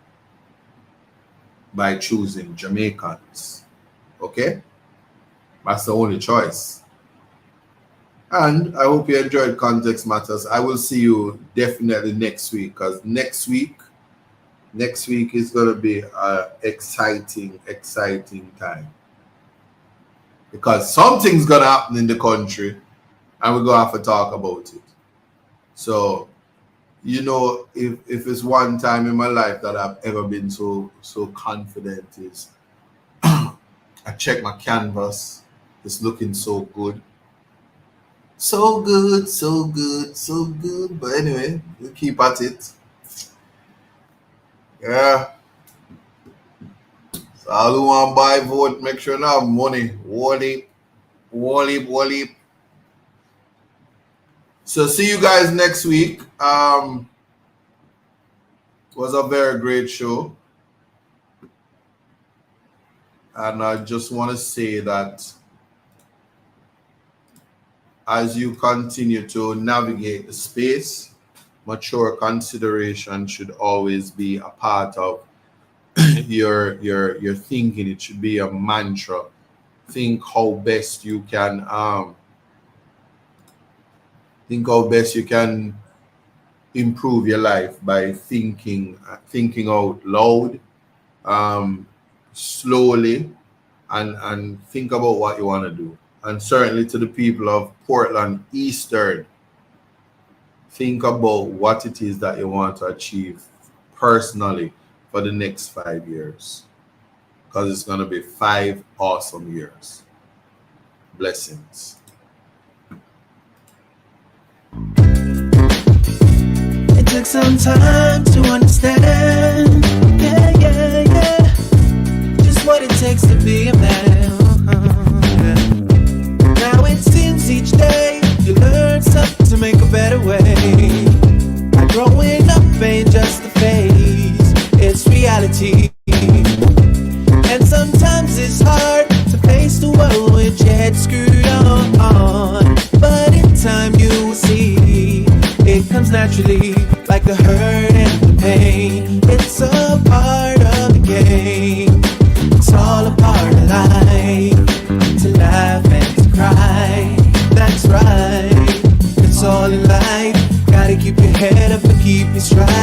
[SPEAKER 2] by choosing Jamaicans. Okay? That's the only choice. And I hope you enjoyed Context Matters. I will see you definitely next week, because next week is going to be an exciting time. Because something's going to happen in the country and we're going to have to talk about it. So, if it's one time in my life that I've ever been so confident is I check my canvas. It's looking so good. So good. But anyway, we'll keep at it. Yeah. So all who want to buy, vote, make sure you have money. Wally. So see you guys next week. Was a very great show. And I just want to say that as you continue to navigate the space, mature consideration should always be a part of your thinking. It should be a mantra. Think how best you can improve your life by thinking out loud, slowly, and think about what you want to do. And certainly to the people of Portland Eastern, think about what it is that you want to achieve personally for the next 5 years, because it's going to be 5 awesome years. Blessings.
[SPEAKER 1] It took some time to understand, yeah, just what it takes to be a man. Now it seems each day you learn something to make a better way. Growing up ain't just a phase, it's reality. And sometimes it's hard to face the world with your head screwed on. But in time you will see it comes naturally, like the hurt and the pain. It's a part of the game. It's all a part of life, to laugh and to cry. That's right, it's all in life. Gotta keep your head up and keep it straight.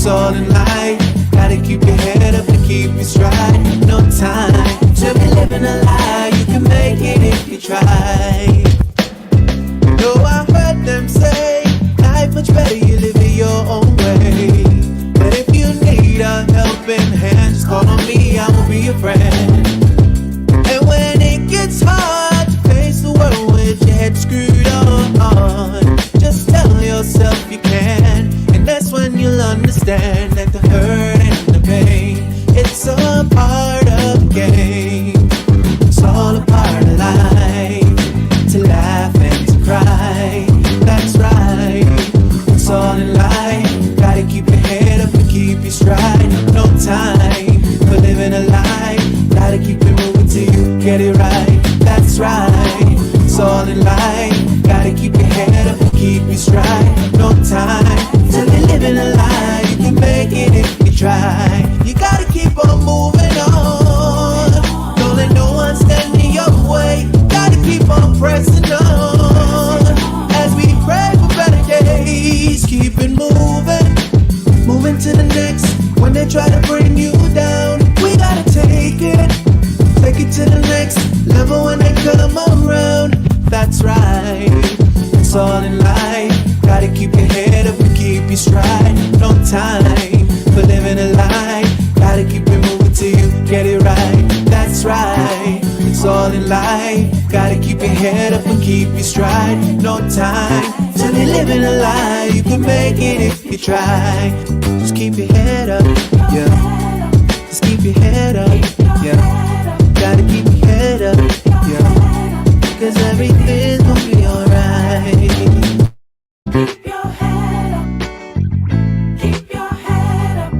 [SPEAKER 1] It's all in life. Gotta keep your head up and keep it stride. No time to be living a lie. You can make it if you try. No, I heard them say life much better you live it your own way. But if you need a helping hand, just call on me, I will be your friend. And when it gets hard to face the world with your head screwed on, just tell yourself you can. And that's when you'll understand that the hurt and the pain, it's a part of the game. It's all a part of life, to laugh and to cry. That's right, it's all in life. Gotta keep your head up and keep your stride. No time for living a lie. Gotta keep it moving till you get it right. That's right, it's all in life. Gotta keep your head up and keep your stride. No time to be living a lie. You can make it if you try. You gotta keep on moving on. Don't let no one stand in your way. Gotta keep on pressing on. As we pray for better days, keep it moving. Moving to the next. When they try to bring you down, we gotta take it. Take it to the next level when they come around. That's right, it's all in life. Gotta keep your head up and keep your stride. No time for living a lie. Gotta keep it moving till you get it right. That's right, it's all in life. Gotta keep your head up and keep your stride. No time to be living a lie. You can make it if you try. Just keep your head up, yeah. Just keep your head up, yeah. Gotta keep your head up, yeah. Cause everything's gonna be alright.
[SPEAKER 3] Keep your head up. Keep your head up.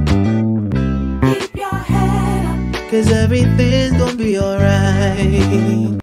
[SPEAKER 3] Keep your head up.
[SPEAKER 1] Cause everything's gonna be alright.